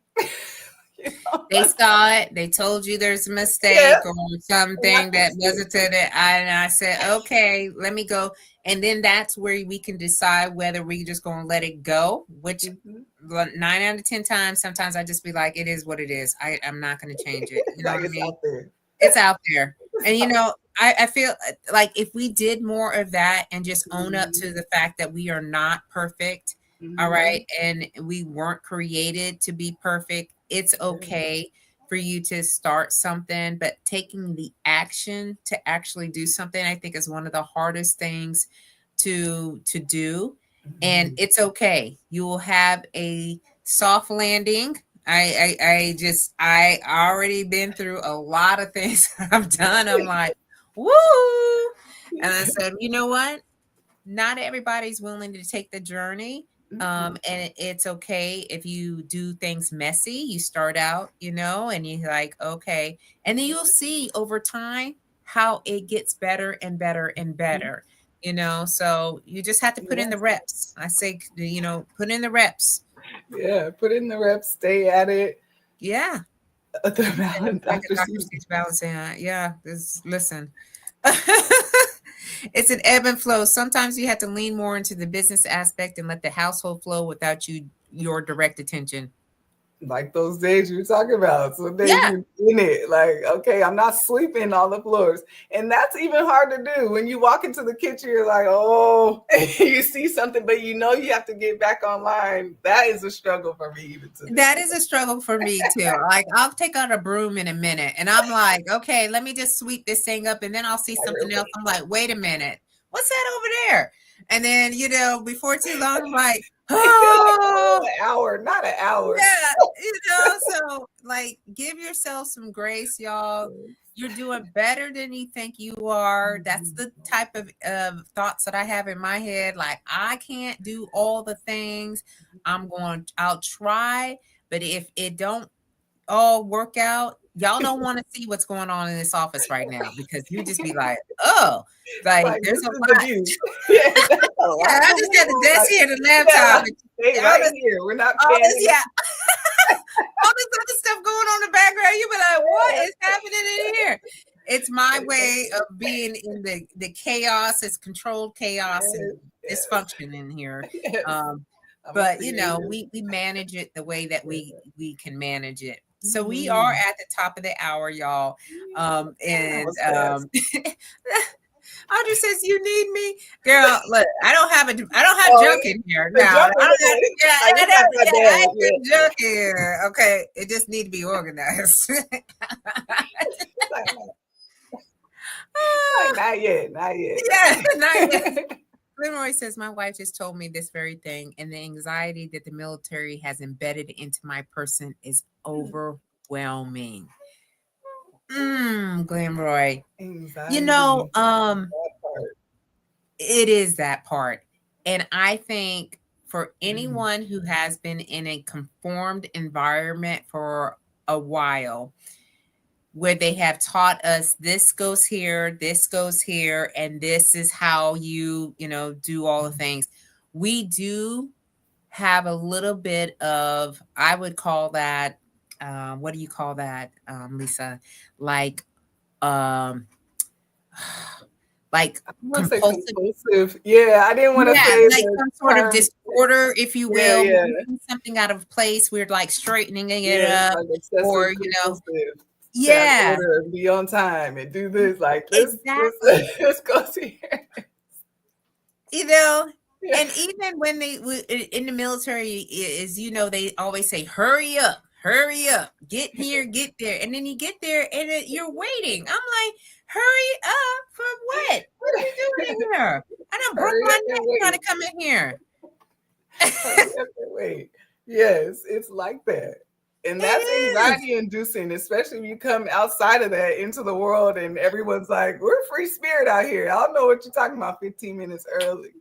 they saw it. They told you there's a Yeah, mistake or and I something that fixed it. wasn't to the. And I said, okay, let me go. And then that's where we can decide whether we just going to let it go. Which Mhm. 9 out of 10 times, sometimes I just be like, it is what it is. I'm not going to change it. You know Like what I it's mean? out there. It's out there. It's And out I feel like if we did more of that and just own up there. to the fact that we are not perfect, all Mhm. right, and we weren't created to be perfect, it's Yeah. okay for you to start something, but taking the action to actually do something, I think is one of the hardest things to do. And Mhm. it's okay. You will have a soft landing. I already been through a lot of things I've done. I'm like, woo. And I said, you know what? Not everybody's willing to take the journey. Mhm. And it's okay if you do things messy. You start out, and you're like, okay. And then you'll see over time how it gets better and better and Mhm. better. So you just have to put in the Yes. reps. I say, put in the reps. Yeah. Put in the reps. Stay at it. Yeah. The It's balance, like a Dr. Dr. Susan. Seuss balancing act. Yeah, this listen. It's an ebb and flow. Sometimes you have to lean more into the business aspect and let the household flow without your direct attention. Like those days you were talking about. Some days Yeah, you're in it. Like, okay, I'm not sleeping on the floors. And that's even hard to do. When you walk into the kitchen, you're like, oh, you see something, but you have to get back online. That is a struggle for me even to this that day. is a struggle for me too. Like I'll take out a broom in a minute and I'm like, okay, let me just sweep this thing up and then I'll see Like, real something else. quick. I'm like, wait a minute. What's that over there? And then, before too long, I'm like, Like, oh, oh, an hour, not an hour. yeah, so like give yourself some grace, y'all. You're doing better than you think you are. That's Mhm. the type of thoughts that I have in my head. Like, I can't do all the things. I'll try, but if it don't all work out, y'all don't want to see what's going on in this office right now because you just be like, oh, like Like, there's this a is the lot. view. Yeah, that's a Yeah, lot I going just got the on. desk Like, here, the yeah, laptop, like, and stay all right this, here. We're not all this, panning. yeah, all this other stuff going on in the background. You be like, what is happening in here? It's my way of being in the chaos. It's controlled chaos and Yes, yes, dysfunction in here. yes. Um, I'm a but creative. we manage it the way that Yeah. we can manage it. So we are Mhm. at the top of the hour, y'all. That And was fast. Audrey says, "You need me, girl. Look, I don't have Oh, junk in here the now. junk I is don't have, okay. yeah, Like, I it's not don't, that yeah, I bad. ain't Yeah. putting junk in here. Okay, it just need to be organized." Like, not yet. Not yet. Yeah, not yet. Leroy says, my wife just told me this very thing, and the anxiety that the military has embedded into my person is overwhelming. Glenroy. Anxiety. That part. It is that part. And I think for Mm. anyone who has been in a conformed environment for a while, where they have taught us this goes here, and this is how you do all the things. We do have a little bit of, I would call that, what do you call that, Lisa? Like, um, like I want to say compulsive. compulsive. Yeah, I didn't want to Yeah, say like the some sort of term. disorder, if you Yeah, will. When yeah, we see something out of place, we're like straightening it yes, up, like or obsessive compulsive. That yeah, order and be on time and do this like this exactly. this goes here. You know, Yeah. and even when in the military, they always say, hurry up, get here, get there. And then you get there and you're waiting. I'm like, hurry up for what? What are you doing here? I done broke Hurry my up and neck trying to wait. come in here. Hurry up and wait. Yes, it's like that. And that's It is. anxiety inducing, especially when you come outside of that into the world and everyone's like, we're free spirit out here. I don't know what you're talking about 15 minutes early.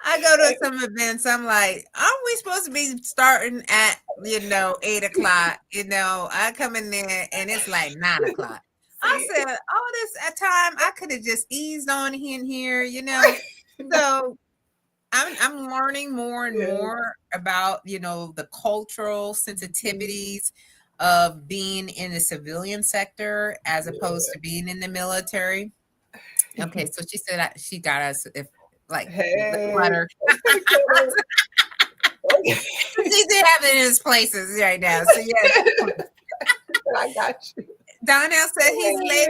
I go to some events. I'm like, aren't we supposed to be starting at 8 o'clock? I come in there and it's like 9 o'clock. I See? said, all this time I could have just eased on in here. So I'm learning more and Yes. more about the cultural sensitivities of being in the civilian sector as opposed to being in the military. Okay, so she said she got us if like Hey. letter. Okay. He's having his places right now. So yes, I got you. Donnell said he's late,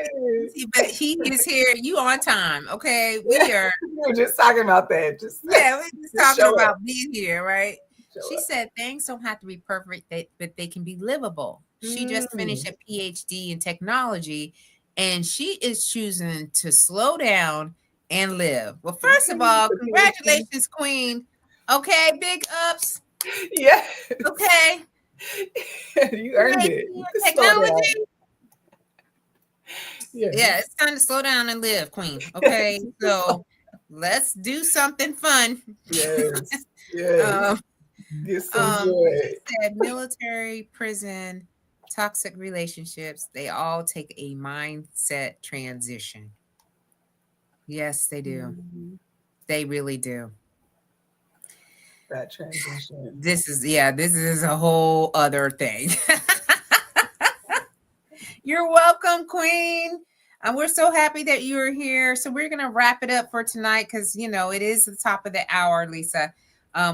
Hey. but he is here. You on time? Okay, we are. We were just talking about that. Just, Yeah, we're just just talking show up. about being here, right? Show She up. said things don't have to be perfect, but they can be livable. She just finished Mm. a PhD in technology, and she is choosing to slow down and live. Well, first of Okay. all, The PhD. congratulations, Queen. Okay, big ups. Yes. Okay, You earned it. PhD You in can slow down. technology. Yeah, Yes. it's time to slow down and live, Queen. Okay, so let's do something fun. Yes. Yes. um, Get some joy. she said military, prison, toxic relationships, they all take a mindset transition. Yes, they do. Mhm. They really do. That transition. This is a whole other thing. You're welcome, Queen. We're so happy that you're here. So we're gonna wrap it up for tonight because it is the top of the hour, Lisa.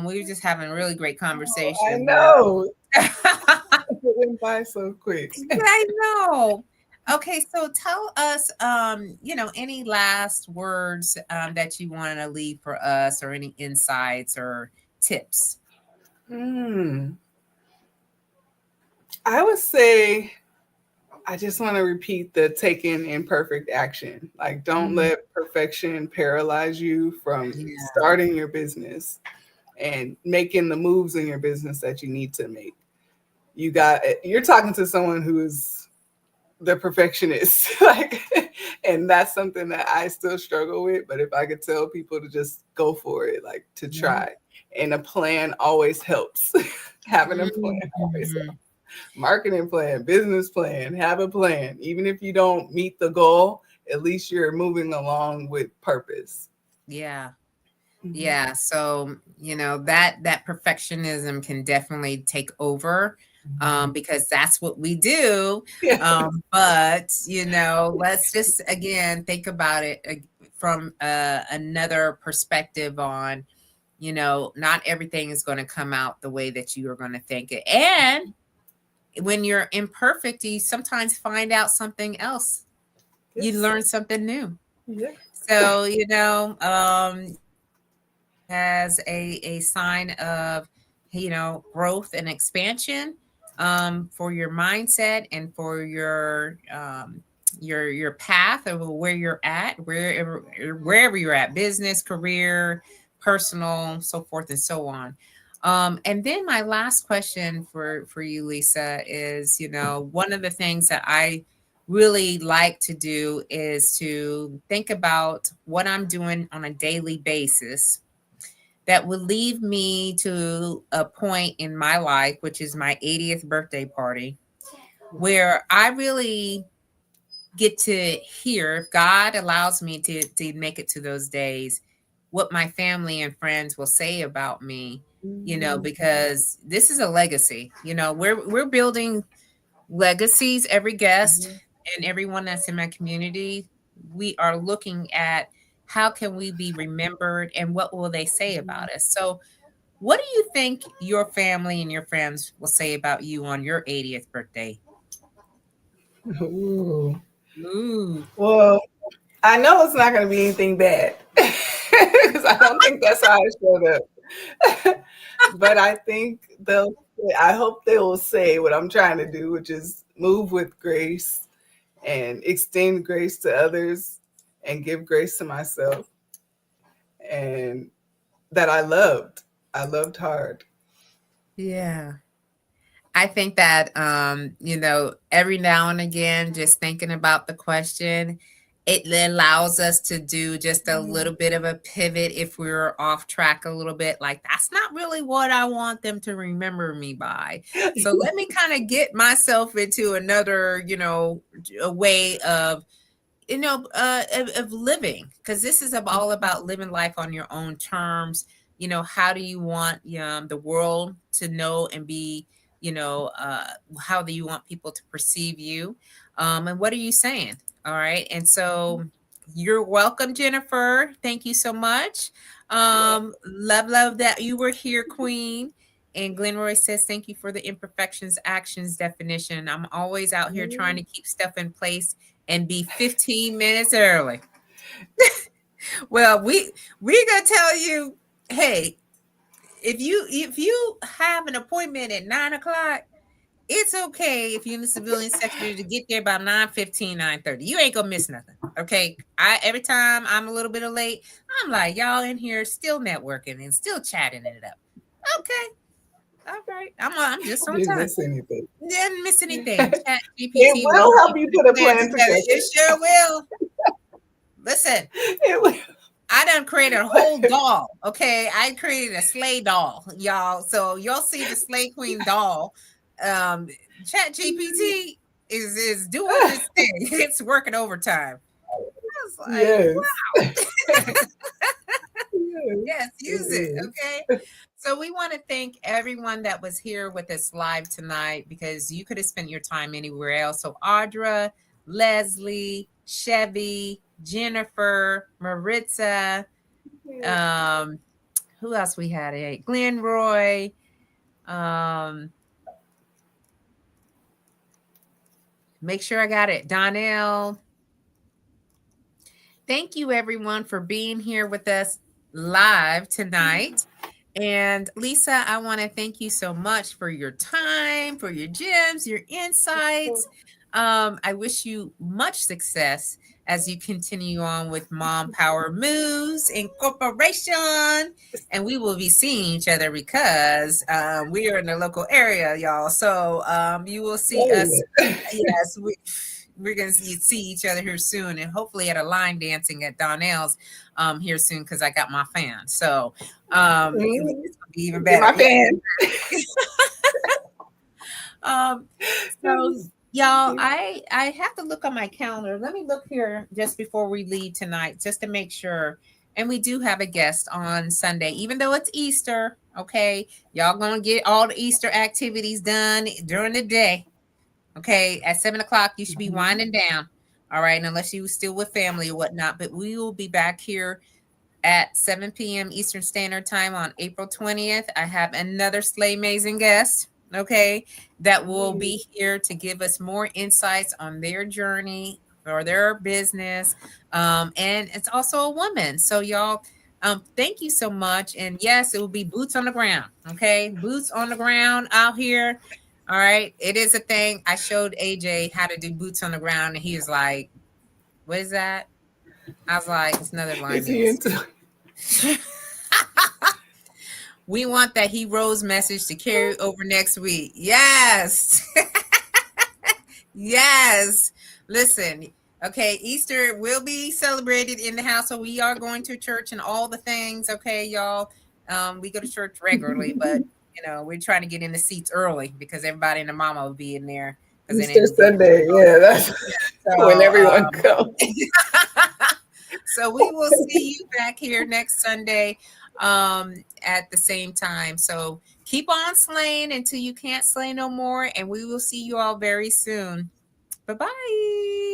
We were just having a really great Oh, I conversation. know. It went by so quick. I know. Okay, so tell us, any last words that you want to leave for us, or any insights or tips. Mm. I would say I just want to repeat the taking imperfect action. Like, don't Mhm. let perfection paralyze you from Yeah. starting your business and making the moves in your business that you need to make. You're talking to someone who is the perfectionist, like, and that's something that I still struggle with. But if I could tell people to just go for it, like to Yeah. try, and a plan always helps. Having a plan always helps. Mhm. Marketing plan, business plan, have a plan. Even if you don't meet the goal, at least you're moving along with purpose. Yeah. Mhm. Yeah. So, that perfectionism can definitely take over, because that's what we do. Yeah. But, let's just again think about it from another perspective on, not everything is going to come out the way that you are going to think it. And when you're imperfect, you sometimes find out something else. You Yes. learn something new. Yeah. So, as a sign of growth and expansion, for your mindset and for your path of where you're at, wherever you're at, business, career, personal, so forth and so on. And then my last question for you, Lisa, is one of the things that I really like to do is to think about what I'm doing on a daily basis, that would lead me to a point in my life, which is my 80th birthday party, where I really get to hear, if God allows me to make it to those days, what my family and friends will say about me, because this is a legacy. We're building legacies. Every guest and everyone that's in my community, we are looking at how can we be remembered and what will they say about us. So what do you think your family and your friends will say about you on your 80th birthday? Ooh. Ooh. Well, I know it's not going to be anything bad because I don't think that's how I showed up. But I think I hope they will say what I'm trying to do, which is move with grace and extend grace to others and give grace to myself. And that I loved. I loved hard. Yeah. I think that every now and again, just thinking about the question, it allows us to do just a little bit of a pivot if we're off track a little bit. Like, that's not really what I want them to remember me by. So let me kind of get myself into another, a way of of living, because this is all about living life on your own terms. How do you want the world to know and be, how do you want people to perceive you, and what are you saying? All right. And so you're welcome, Jennifer. Thank you so much. Love that you were here, Queen. And Glenroy says, thank you for the imperfections actions definition. I'm always out here trying to keep stuff in place and be 15 minutes early. Well, we're gonna tell you, hey, if you have an appointment at 9 o'clock, it's okay if you're in the civilian sector to get there by 9:15, 9:30. You ain't gonna miss nothing. Okay. Every time I'm a little bit late, I'm like, y'all in here still networking and still chatting it up. Okay. All right. I'm just on Didn't time. miss anything. Didn't miss anything. Chat It GPT will will help keep you the put a plan plan together. together. It sure will. Listen, It will. I done created a whole doll. Okay. I created a sleigh doll, y'all. So you'll see the Slay Queen doll. Chat GPT is doing this thing. It's working overtime. I was like, Yes. wow. Yes, Yes, use it. it Okay. So we want to thank everyone that was here with us live tonight, because you could have spent your time anywhere else. So Audra, Leslie, Chevy, Jennifer, Maritza, is. who else we had? Glenroy, um, make sure I got it. Donnell. Thank you, everyone, for being here with us live tonight. And Lisa, I want to thank you so much for your time, for your gems, your insights. I wish you much success as you continue on with Mom Power Moves Incorporation. And we will be seeing each other because we are in the local area, y'all. So you will see us. Yes, we're going to see each other here soon, and hopefully at a line dancing at Donnell's here soon, because I got my fan. So it's going to be even better. My fan. So y'all, I have to look on my calendar. Let me look here just before we leave tonight, just to make sure. And we do have a guest on Sunday, even though it's Easter. Okay, y'all gonna get all the Easter activities done during the day. Okay, at 7 o'clock, you should be winding down. All right, unless you still with family or whatnot. But we will be back here at 7 p.m. Eastern Standard Time on April 20th. I have another Slay Amazing guest, okay, that will be here to give us more insights on their journey or their business. And it's also a woman. So, y'all, thank you so much. And yes, it will be boots on the ground, okay? Boots on the ground out here. All right, it is a thing. I showed AJ how to do boots on the ground, and he was like, "What is that?" I was like, "It's another line dance." We want that hero's message to carry over next week. Yes. Yes. Listen, okay, Easter will be celebrated in the house, so we are going to church and all the things, okay, y'all. We go to church regularly, but we're trying to get in the seats early because everybody and the mama will be in there. Easter Sunday, yeah, that's when everyone comes. So we will see you back here next Sunday at the same time. So keep on slaying until you can't slay no more, and we will see you all very soon. Bye-bye.